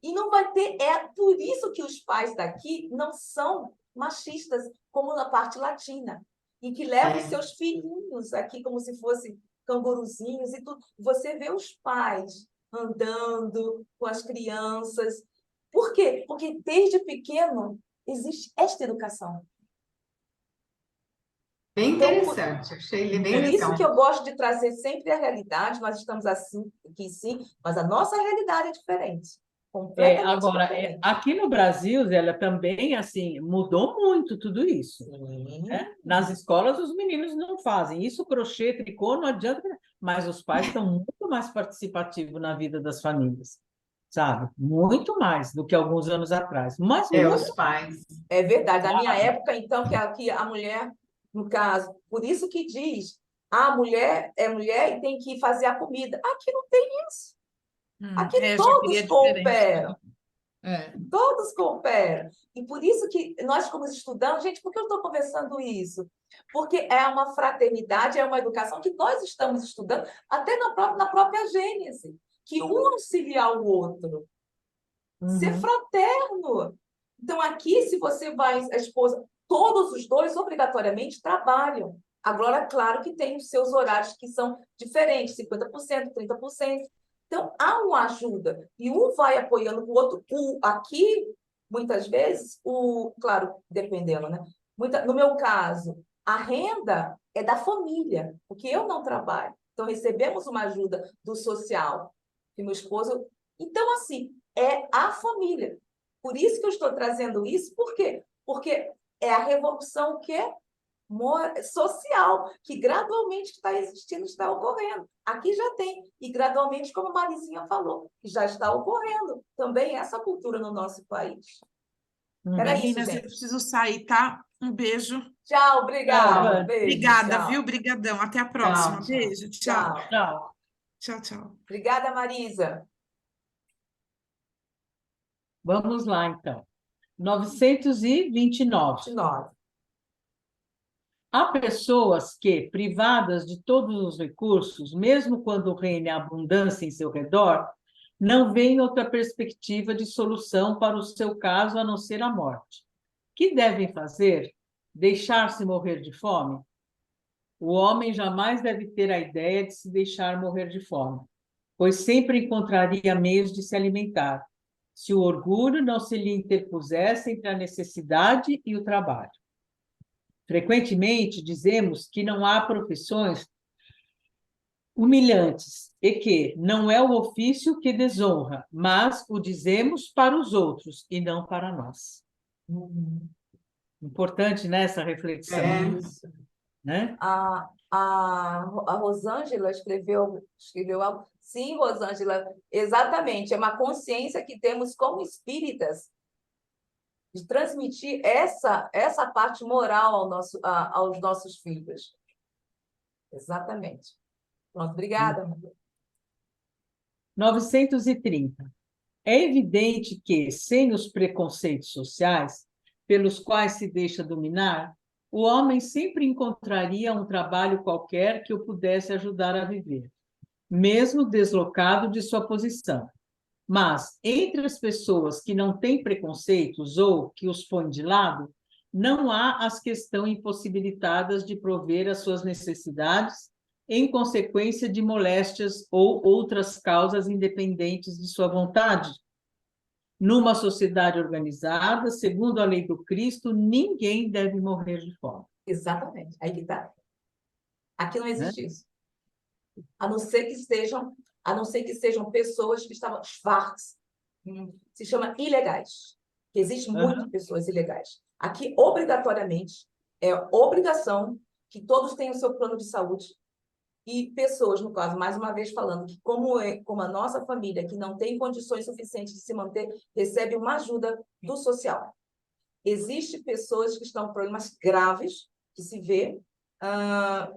E não vai ter... por isso que os pais daqui não são machistas, como na parte latina, e que levam seus filhinhos aqui como se fossem canguruzinhos e tudo. Você vê os pais andando com as crianças. Por quê? Porque desde pequeno existe esta educação. Bem interessante, achei ele bem legal. Por isso que eu gosto de trazer sempre a realidade. Nós estamos assim, aqui sim, mas a nossa realidade é diferente. Agora, aqui no Brasil, ela também assim mudou muito tudo isso. Né? Nas escolas, os meninos não fazem isso, crochê, tricô, não adianta, mas os pais estão muito mais participativos na vida das famílias. sabe? Muito mais do que alguns anos atrás, mas É, muito. os pais. É verdade. Na minha Sabe? época, então, que a mulher, no caso, por isso que diz, a mulher é mulher e tem que fazer a comida. Aqui não tem isso. Aqui Já queria todos diferente. cooperam. É. Todos cooperam. E por isso que nós, como estudantes, gente, por que eu estou conversando isso? Porque é uma fraternidade, é uma educação que nós estamos estudando, até na própria Gênese, que um auxilia o outro, ser Uhum. fraterno. Então, aqui, se você vai, a esposa, todos os dois obrigatoriamente trabalham. Agora, claro que tem os seus horários que são diferentes, 50%, 30%. Então, há uma ajuda, e um vai apoiando o outro. Aqui, muitas vezes, claro, dependendo, né? No meu caso, a renda é da família, porque eu não trabalho. Então, recebemos uma ajuda do social, que meu esposo. Então, assim, é a família. Por isso que eu estou trazendo isso, por quê? Porque é a revolução que é social, que gradualmente está existindo, está ocorrendo. Aqui já tem, e gradualmente, como a Marizinha falou, já está ocorrendo também essa cultura no nosso país. Era isso, Meninas, eu gente. preciso sair, tá? Um beijo. Tchau, obrigada. Tchau. Beijo, Obrigada, tchau. viu? Brigadão. Até a Tchau, próxima. tchau. Beijo. Tchau. Tchau. Tchau. Tchau, tchau. Obrigada, Marisa. Vamos lá, então. 929. 29. Há pessoas que, privadas de todos os recursos, mesmo quando reina a abundância em seu redor, não veem outra perspectiva de solução para o seu caso a não ser a morte. O que devem fazer? Deixar-se morrer de fome? O homem jamais deve ter a ideia de se deixar morrer de fome, pois sempre encontraria meios de se alimentar, se o orgulho não se lhe interpusesse entre a necessidade e o trabalho. Frequentemente dizemos que não há profissões humilhantes e que não é o ofício que desonra, mas o dizemos para os outros e não para nós. Importante nessa reflexão, É, Isso. né? A Rosângela escreveu algo. Sim, Rosângela, exatamente. É uma consciência que temos como espíritas de transmitir essa parte moral aos nossos filhos. Exatamente. Pronto, obrigada. 930. É evidente que, sem os preconceitos sociais pelos quais se deixa dominar, o homem sempre encontraria um trabalho qualquer que o pudesse ajudar a viver, mesmo deslocado de sua posição. Mas, entre as pessoas que não têm preconceitos ou que os põem de lado, não há as que estão impossibilitadas de prover as suas necessidades em consequência de moléstias ou outras causas independentes de sua vontade. Numa sociedade organizada, segundo a lei do Cristo, ninguém deve morrer de fome. Exatamente. Aí que está. Aqui não existe Né? isso. A não ser que sejam pessoas que estavam schwarz, se chama ilegais. Que existem muitas pessoas ilegais. Aqui, obrigatoriamente, é obrigação que todos tenham o seu plano de saúde. E pessoas, no caso, mais uma vez falando, que como a nossa família, que não tem condições suficientes de se manter, recebe uma ajuda do social. Existem pessoas que estão com problemas graves, que se vê,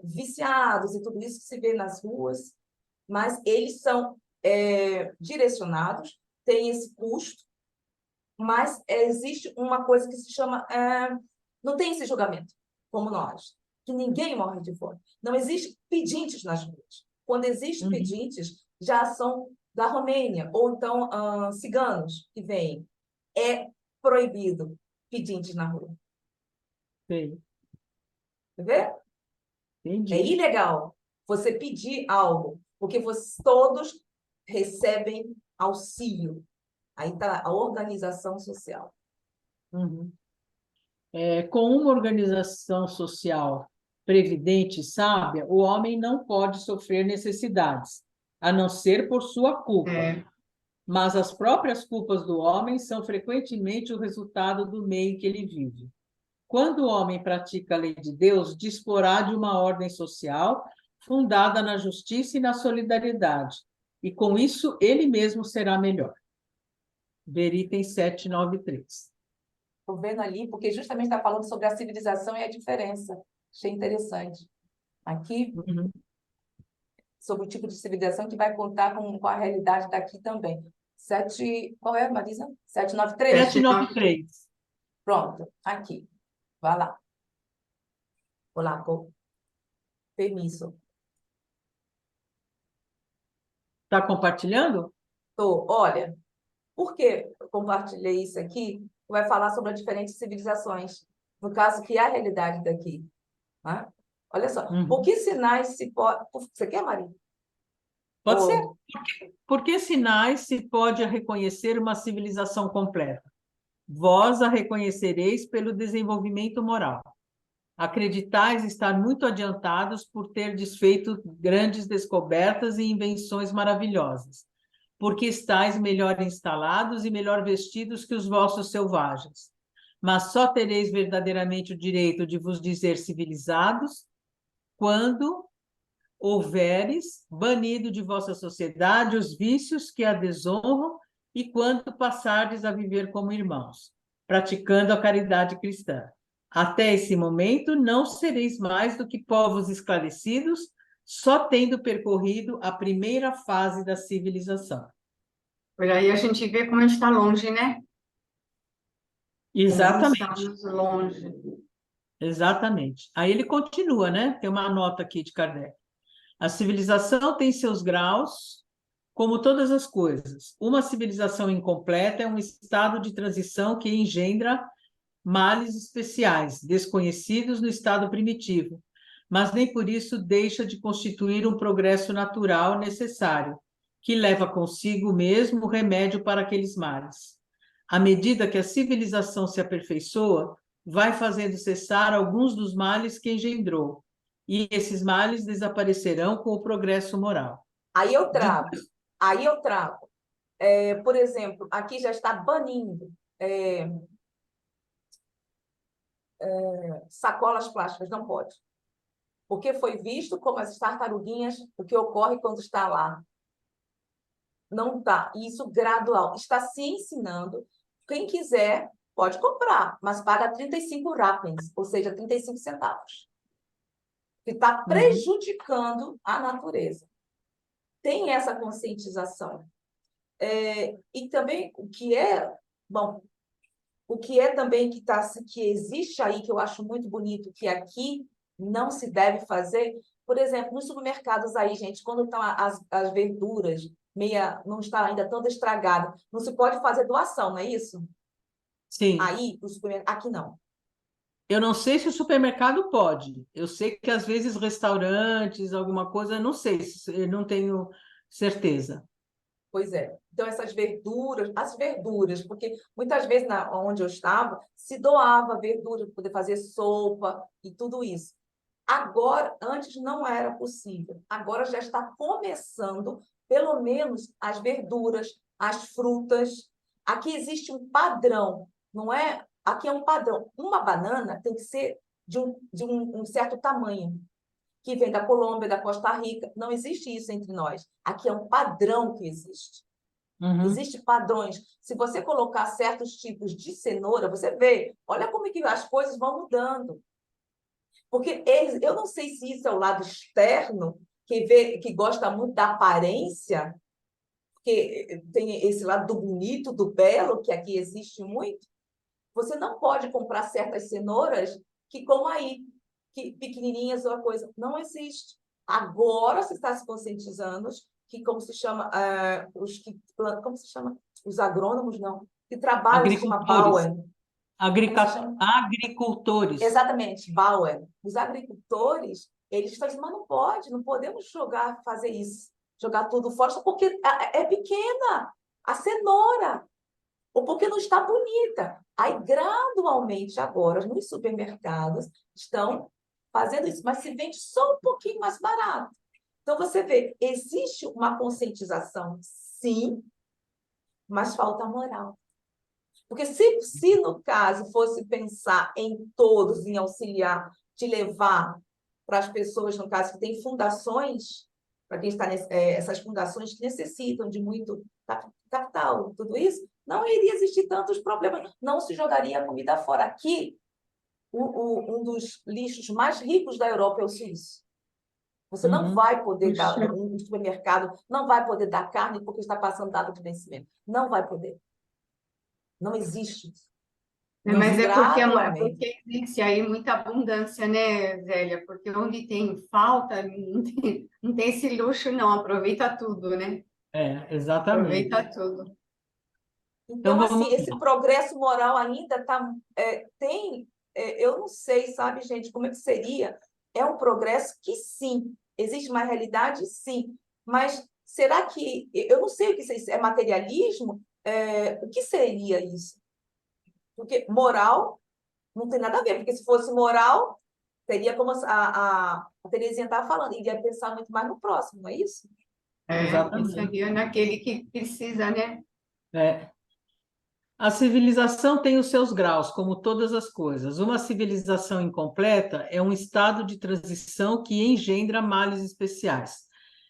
viciados e tudo isso que se vê nas ruas, mas eles são direcionados, têm esse custo, mas existe uma coisa que se chama... não tem esse julgamento, como nós, que ninguém morre de fome. Não existe pedintes nas ruas. Quando existem pedintes, já são da Romênia, ou então ciganos que vêm. É proibido pedintes na rua. Sim. Quer ver? Entendi. É ilegal você pedir algo, porque todos recebem auxílio. Aí está a organização social. Com uma organização social previdente e sábia, o homem não pode sofrer necessidades, a não ser por sua culpa. Mas as próprias culpas do homem são frequentemente o resultado do meio em que ele vive. Quando o homem pratica a lei de Deus, disporá de uma ordem social fundada na justiça e na solidariedade, e com isso ele mesmo será melhor. Ver item 793. Estou vendo ali, porque justamente está falando sobre a civilização e a diferença. Achei interessante. Aqui, Uhum. sobre o tipo de civilização que vai contar com a realidade daqui também. Qual é, Marisa? 793? 793. Pronto, aqui. Vai lá. Vou lá, com permisso. Está compartilhando? Tô, olha, por que eu compartilhei isso aqui? Vai falar sobre as diferentes civilizações. No caso, que é a realidade daqui. Né? Olha só, por Uhum. que sinais se pode... Você quer, Maria? Pode ser. Ou- Por que sinais se pode reconhecer uma civilização completa? Vós a reconhecereis pelo desenvolvimento moral. Acreditais estar muito adiantados por ter desfeito grandes descobertas e invenções maravilhosas, porque estáis melhor instalados e melhor vestidos que os vossos selvagens. Mas só tereis verdadeiramente o direito de vos dizer civilizados quando houveres banido de vossa sociedade os vícios que a desonram e quando passardes a viver como irmãos, praticando a caridade cristã. Até esse momento não sereis mais do que povos esclarecidos, só tendo percorrido a primeira fase da civilização. Por aí a gente vê como a gente está longe, né? Como Exatamente, estamos longe. exatamente. Aí ele continua, né? Tem uma nota aqui de Kardec. A civilização tem seus graus, como todas as coisas. Uma civilização incompleta é um estado de transição que engendra males especiais, desconhecidos no estado primitivo, mas nem por isso deixa de constituir um progresso natural necessário, que leva consigo mesmo o remédio para aqueles males. À medida que a civilização se aperfeiçoa, vai fazendo cessar alguns dos males que engendrou, e esses males desaparecerão com o progresso moral. Aí eu De trago. Aí eu trago. Por exemplo, aqui já está banindo sacolas plásticas, não pode. Porque foi visto como as tartaruguinhas, o que ocorre quando está lá. Não está. Isso gradual. Está se ensinando. Quem quiser pode comprar, mas paga 35 rapens, ou seja, 35 centavos. Que está prejudicando a natureza. Tem essa conscientização. E também o que é, bom, o que é também que existe aí, que eu acho muito bonito, que aqui não se deve fazer, por exemplo, nos supermercados aí, gente, quando estão as verduras, não está ainda toda estragada, não se pode fazer doação, não é isso? Sim. Aí, o supermercado, aqui não. Eu não sei se o supermercado pode. Eu sei que às vezes restaurantes, alguma coisa, não sei, eu não tenho certeza. Pois é. Então, as verduras, porque muitas vezes onde eu estava, se doava verdura para poder fazer sopa e tudo isso. Agora, antes não era possível. Agora já está começando, pelo menos, as verduras, as frutas. Aqui existe um padrão, não é? Aqui é um padrão. Uma banana tem que ser de um certo tamanho, que vem da Colômbia, da Costa Rica. Não existe isso entre nós. Aqui é um padrão que existe. Existem padrões. Se você colocar certos tipos de cenoura, você vê, olha como é que as coisas vão mudando. Porque eu não sei se isso é o lado externo, que gosta muito da aparência, que tem esse lado do bonito, do belo, que aqui existe muito. Você não pode comprar certas cenouras que, como aí, que pequenininhas ou a coisa. Não existe. Agora você está se conscientizando que, como se chama, como se chama? Os agrônomos, não. Que trabalham, se chama Agricultores. Bauer. Como se chama? Agricultores. Exatamente, Bauer. Os agricultores, eles estão dizendo, mas não pode, não podemos fazer isso, jogar tudo fora, só porque é pequena, a cenoura, ou porque não está bonita. Aí, gradualmente, agora, nos supermercados, estão fazendo isso, mas se vende só um pouquinho mais barato. Então, você vê, existe uma conscientização, sim, mas falta moral. Porque se no caso fosse pensar em todos, em auxiliar, te levar para as pessoas, no caso, que têm fundações, para quem está essas fundações que necessitam de muito capital, tudo isso, não iria existir tantos problemas, não se jogaria a comida fora. Aqui, um dos lixos mais ricos da Europa é o suíço. Você não vai poder dar, Puxa. um supermercado não vai poder dar carne porque está passando data de vencimento. Não vai poder. Não existe isso. Mas é Gradualmente. porque existe aí muita abundância, né, Zélia? Porque onde tem falta, não tem esse luxo, não. Aproveita tudo, né? Exatamente. Aproveita tudo. Então Então, assim, vamos esse progresso moral ainda tem, eu não sei, sabe, gente, como é que seria? É um progresso que, sim, existe uma realidade, sim, mas será que, eu não sei o que isso é materialismo? O que seria isso? Porque moral não tem nada a ver, porque se fosse moral, teria como a Terezinha estava falando, iria pensar muito mais no próximo, não é isso? Exatamente. Pensaria naquele que precisa, né? É. A civilização tem os seus graus, como todas as coisas. Uma civilização incompleta é um estado de transição que engendra males especiais,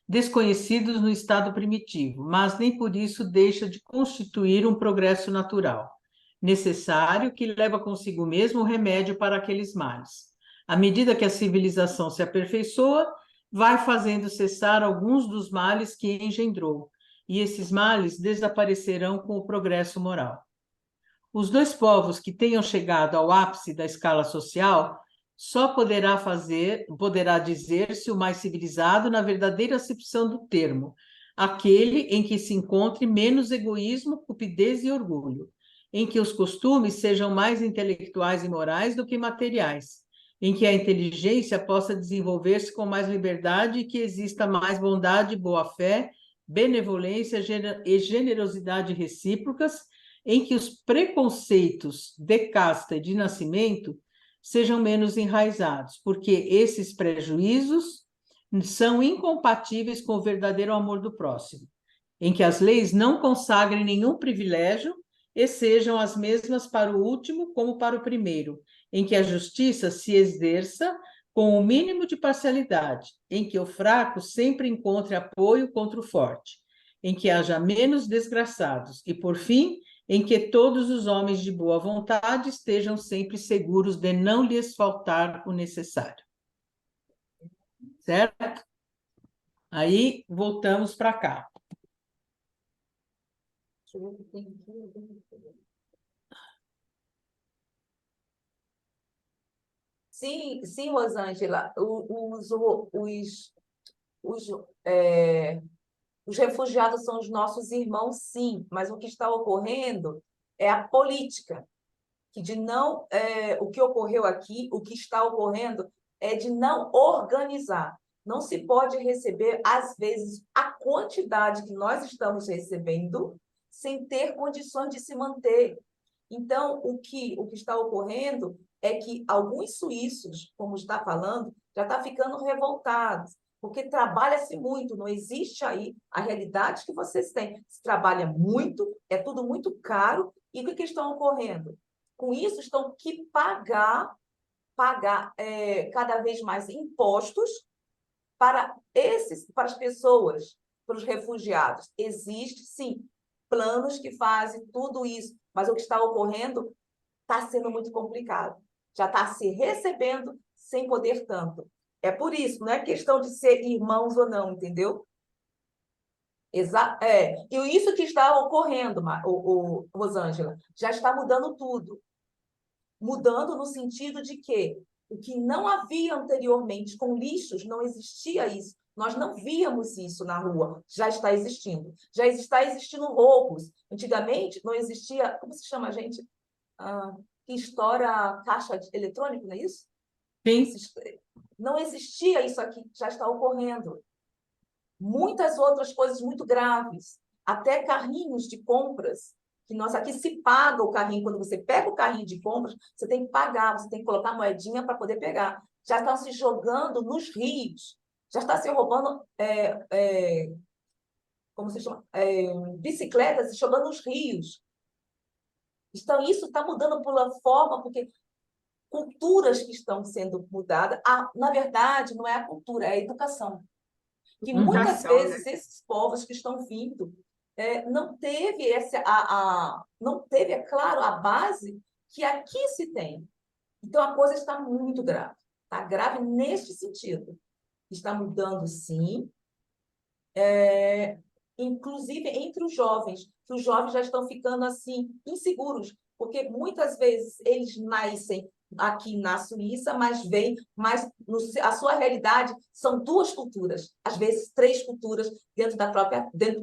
desconhecidos no estado primitivo, mas nem por isso deixa de constituir um progresso natural, necessário que leva consigo mesmo o remédio para aqueles males. À medida que a civilização se aperfeiçoa, vai fazendo cessar alguns dos males que engendrou, e esses males desaparecerão com o progresso moral. Os dois povos que tenham chegado ao ápice da escala social só poderá dizer-se o mais civilizado na verdadeira acepção do termo, aquele em que se encontre menos egoísmo, cupidez e orgulho, em que os costumes sejam mais intelectuais e morais do que materiais, em que a inteligência possa desenvolver-se com mais liberdade e que exista mais bondade, boa-fé, benevolência e generosidade recíprocas, em que os preconceitos de casta e de nascimento sejam menos enraizados, porque esses prejuízos são incompatíveis com o verdadeiro amor do próximo, em que as leis não consagrem nenhum privilégio e sejam as mesmas para o último como para o primeiro, em que a justiça se exerça com o mínimo de parcialidade, em que o fraco sempre encontre apoio contra o forte, em que haja menos desgraçados e, por fim, em que todos os homens de boa vontade estejam sempre seguros de não lhes faltar o necessário. Certo? Aí, voltamos para cá. Sim, sim, Rosângela, os, é, os refugiados são os nossos irmãos, sim, mas o que está ocorrendo é a política, que de não, o que ocorreu aqui, o que está ocorrendo é de não organizar. Não se pode receber, às vezes, a quantidade que nós estamos recebendo sem ter condições de se manter. Então, o que está ocorrendo é que alguns suíços, como está falando, já está ficando revoltados, porque trabalha-se muito, não existe aí a realidade que vocês têm. Se trabalha muito, é tudo muito caro, e o que estão ocorrendo? Com isso, estão que pagar cada vez mais impostos para as pessoas, para os refugiados. Existe, sim, planos que fazem tudo isso, mas o que está ocorrendo está sendo muito complicado. Já está se recebendo sem poder tanto. É por isso, não é questão de ser irmãos ou não, entendeu? E isso que está ocorrendo, Rosângela, já está mudando tudo. Mudando no sentido de que o que não havia anteriormente com lixos, não existia isso. Nós não víamos isso na rua, já está existindo. Já está existindo roubos. Antigamente não existia, como se chama, gente? Que estoura caixa eletrônica, não é isso? Sim. Não existia isso aqui, já está ocorrendo. Muitas outras coisas muito graves, até carrinhos de compras, que nós aqui se paga o carrinho. Quando você pega o carrinho de compras, você tem que pagar, você tem que colocar moedinha para poder pegar. Já estão se jogando nos rios, já está se roubando, como se chama? Bicicletas, se jogando nos rios. Então, isso está mudando por uma forma, porque culturas que estão sendo mudadas, na verdade, não é a cultura, é a educação. Que muitas Educação, né? vezes esses povos que estão vindo não teve não teve, é claro, a base que aqui se tem. Então, a coisa está muito grave. Está grave neste sentido. Está mudando, sim, inclusive entre os jovens, que os jovens já estão ficando assim inseguros, porque muitas vezes eles nascem aqui na Suíça, mas a sua realidade são duas culturas, às vezes três culturas dentro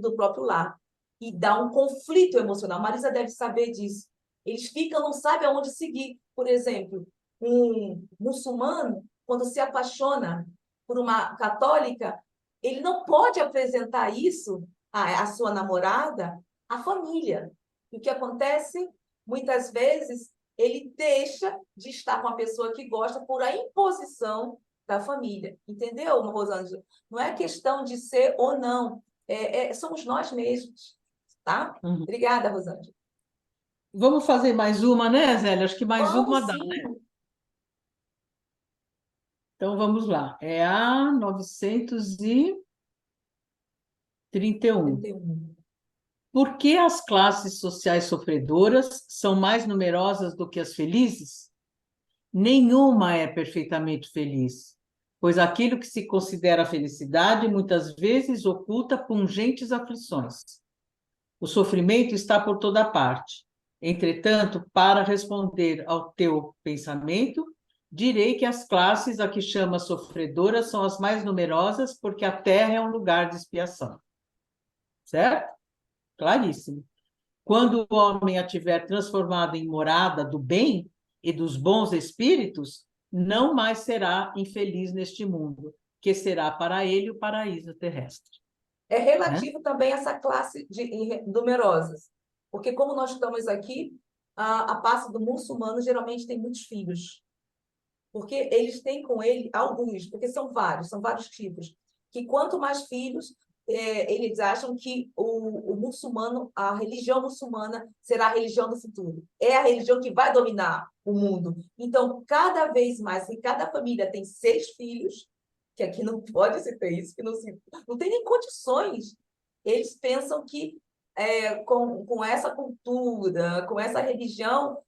do próprio lar, e dá um conflito emocional. Marisa deve saber disso. Eles ficam, não sabem aonde seguir. Por exemplo, um muçulmano, quando se apaixona por uma católica, ele não pode apresentar isso à sua namorada, à família. E o que acontece? Muitas vezes, ele deixa de estar com a pessoa que gosta por a imposição da família. Entendeu, Rosângela? Não é questão de ser ou não. Somos nós mesmos. Tá? Uhum. Obrigada, Rosângela. Vamos fazer mais uma, né, Zélia? Acho que mais Vamos, uma dá, sim. né? Então vamos lá. É a 931. 31. Por que as classes sociais sofredoras são mais numerosas do que as felizes? Nenhuma é perfeitamente feliz, pois aquilo que se considera felicidade muitas vezes oculta pungentes aflições. O sofrimento está por toda parte. Entretanto, para responder ao teu pensamento, direi que as classes a que chama sofredoras são as mais numerosas, porque a terra é um lugar de expiação. Certo? Claríssimo. Quando o homem a tiver transformado em morada do bem e dos bons espíritos, não mais será infeliz neste mundo, que será para ele o paraíso terrestre. É relativo também a essa classe de numerosas, porque como nós estamos aqui, a parte do muçulmano geralmente tem muitos filhos, porque eles têm com ele alguns, porque são vários tipos, que quanto mais filhos, eles acham que o muçulmano, a religião muçulmana será a religião do futuro. É a religião que vai dominar o mundo. Então, cada vez mais, se cada família tem 6 filhos, que aqui não pode se ter isso, que não tem nem condições. Eles pensam que com essa cultura, com essa religião,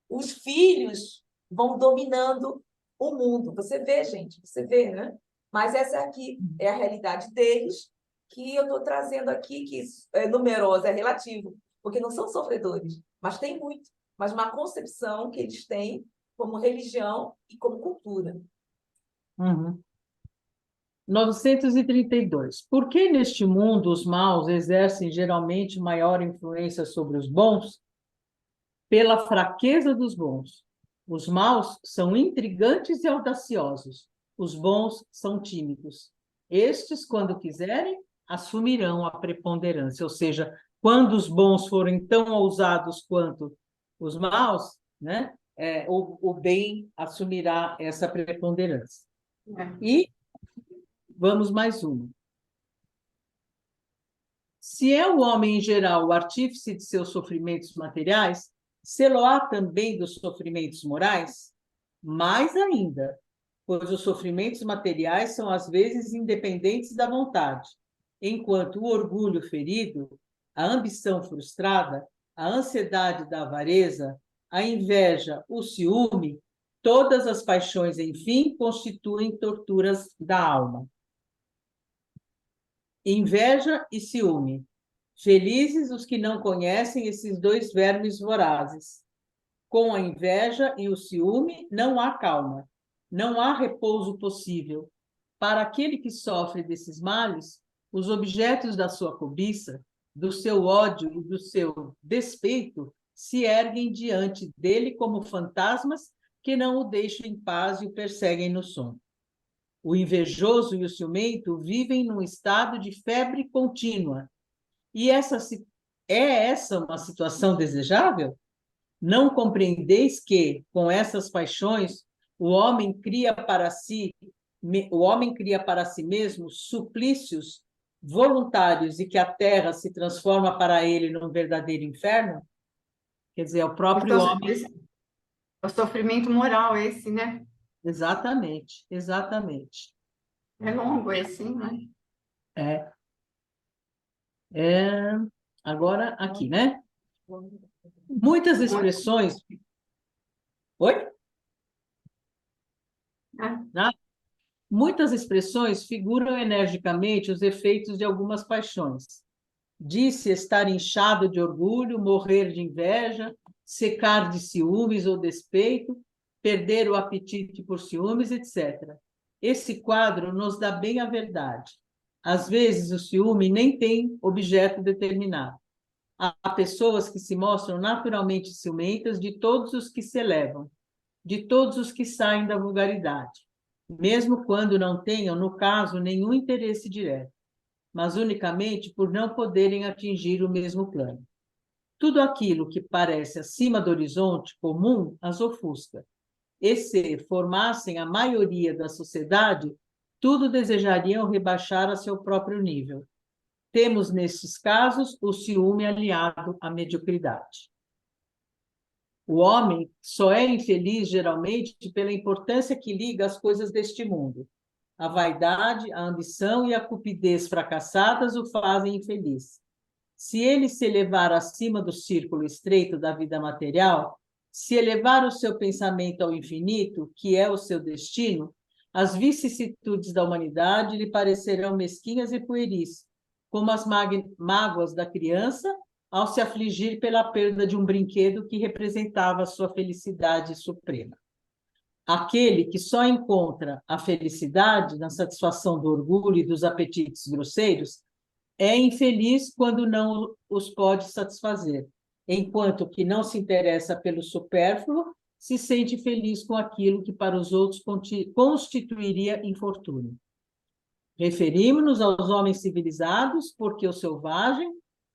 os filhos vão dominando o mundo. Você vê, gente, você vê, né? Mas essa aqui é a realidade deles, que eu estou trazendo aqui, que é numerosa, é relativo, porque não são sofredores, mas tem muito. Mas uma concepção que eles têm como religião e como cultura. Uhum. 932. Por que neste mundo os maus exercem geralmente maior influência sobre os bons? Pela fraqueza dos bons. Os maus são intrigantes e audaciosos. Os bons são tímidos. Estes, quando quiserem, assumirão a preponderância. Ou seja, quando os bons forem tão ousados quanto os maus, né, o bem assumirá essa preponderância. E vamos mais uma. Se é o homem em geral o artífice de seus sofrimentos materiais, sê-lo-á também dos sofrimentos morais? Mais ainda, pois os sofrimentos materiais são às vezes independentes da vontade, enquanto o orgulho ferido, a ambição frustrada, a ansiedade da avareza, a inveja, o ciúme, todas as paixões, enfim, constituem torturas da alma. Inveja e ciúme. Felizes os que não conhecem esses dois vermes vorazes. Com a inveja e o ciúme não há calma, não há repouso possível. Para aquele que sofre desses males, os objetos da sua cobiça, do seu ódio e do seu despeito se erguem diante dele como fantasmas que não o deixam em paz e o perseguem no sono. O invejoso e o ciumento vivem num estado de febre contínua. E essa uma situação desejável? Não compreendeis que, com essas paixões, o homem cria para si mesmo suplícios voluntários e que a terra se transforma para ele num verdadeiro inferno? Quer dizer, é o próprio homem. O sofrimento moral esse, né? Exatamente, exatamente. É longo esse, né? É. Agora, aqui, né? Muitas expressões... Oi? Ah, Muitas expressões figuram energicamente os efeitos de algumas paixões. Disse estar inchado de orgulho, morrer de inveja, secar de ciúmes ou despeito, perder o apetite por ciúmes, etc. Esse quadro nos dá bem a verdade. Às vezes, o ciúme nem tem objeto determinado. Há pessoas que se mostram naturalmente ciumentas de todos os que se elevam, de todos os que saem da vulgaridade, mesmo quando não tenham, no caso, nenhum interesse direto, mas unicamente por não poderem atingir o mesmo plano. Tudo aquilo que parece acima do horizonte comum as ofusca. E se formassem a maioria da sociedade, tudo desejariam rebaixar a seu próprio nível. Temos, nesses casos, o ciúme aliado à mediocridade. O homem só é infeliz, geralmente, pela importância que liga às coisas deste mundo. A vaidade, a ambição e a cupidez fracassadas o fazem infeliz. Se ele se elevar acima do círculo estreito da vida material, se elevar o seu pensamento ao infinito, que é o seu destino, as vicissitudes da humanidade lhe parecerão mesquinhas e pueris, como as mágoas da criança ao se afligir pela perda de um brinquedo que representava a sua felicidade suprema. Aquele que só encontra a felicidade na satisfação do orgulho e dos apetites grosseiros é infeliz quando não os pode satisfazer, enquanto que não se interessa pelo supérfluo se sente feliz com aquilo que para os outros constituiria infortúnio. Referimos-nos aos homens civilizados porque o selvagem,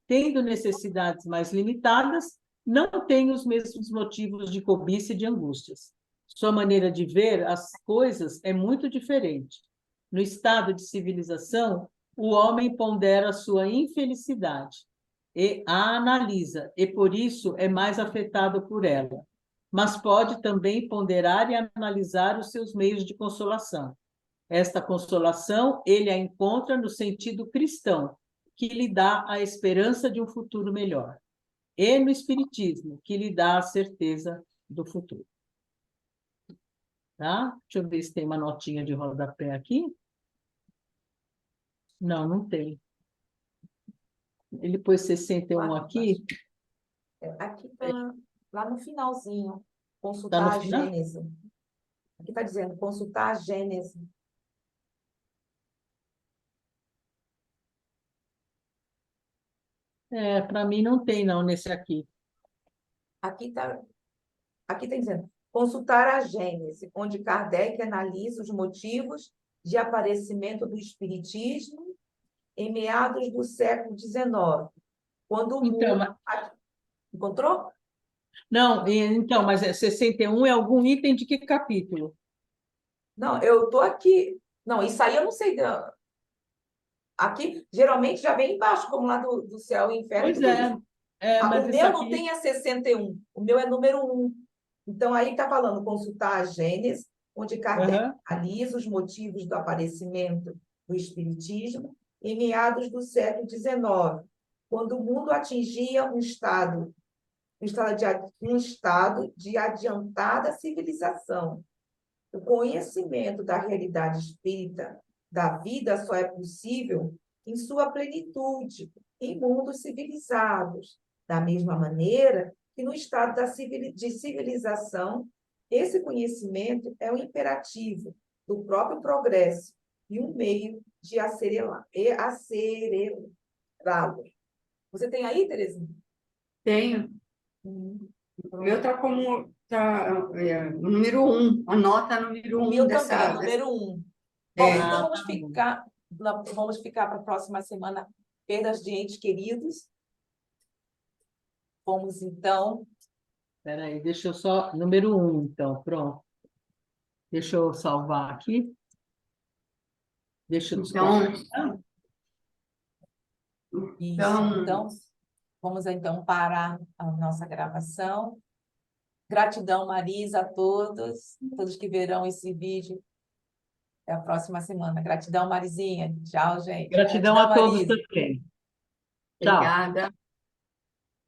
tendo necessidades mais limitadas, não tem os mesmos motivos de cobiça e de angústias. Sua maneira de ver as coisas é muito diferente. No estado de civilização, o homem pondera a sua infelicidade e a analisa, e por isso é mais afetado por ela. Mas pode também ponderar e analisar os seus meios de consolação. Esta consolação ele a encontra no sentido cristão, que lhe dá a esperança de um futuro melhor, e no espiritismo, que lhe dá a certeza do futuro. Tá? Deixa eu ver se tem uma notinha de rodapé aqui. Não, não tem. Ele pôs 61 aqui. Aqui está lá no finalzinho, Tá consultar no a final? Gênese. Aqui está dizendo consultar a Gênese. Para mim não tem, não, nesse aqui. Aqui está dizendo consultar a Gênese, onde Kardec analisa os motivos de aparecimento do espiritismo em meados do século XIX, quando o Então, mundo... Encontrou? não, então, mas 61 é algum item de que capítulo? Não, eu estou aqui. Não, isso aí eu não sei. Aqui, geralmente, já vem embaixo, como lá do céu e inferno. Pois Tudo isso. mas O isso meu não aqui... tem a 61, o meu é número 1. Então, aí está falando consultar a Gênese, onde Kardec Aham. analisa os motivos do aparecimento do Espiritismo em meados do século XIX, quando o mundo atingia um estado de adiantada civilização. O conhecimento da realidade espírita da vida só é possível em sua plenitude, em mundos civilizados. Da mesma maneira que no estado de civilização, esse conhecimento é um imperativo do próprio progresso e um meio de acelerá-lo. Você tem aí, Terezinha? tenho. O meu está como o número 1, a nota número O 1 meu dessa. também é número 1. Bom, É. então tá bom. vamos ficar para a próxima semana perdas de entes queridos. Vamos, então. Espera aí, deixa eu só... Número 1, então, pronto. Deixa eu salvar aqui. Deixa eu Então, Isso. Então- Então, vamos então parar a nossa gravação. Gratidão, Marisa, a todos que verão esse vídeo. Até a próxima semana. Gratidão, Marizinha. Tchau, gente. Gratidão a todos Marisa. também. Tchau. obrigada.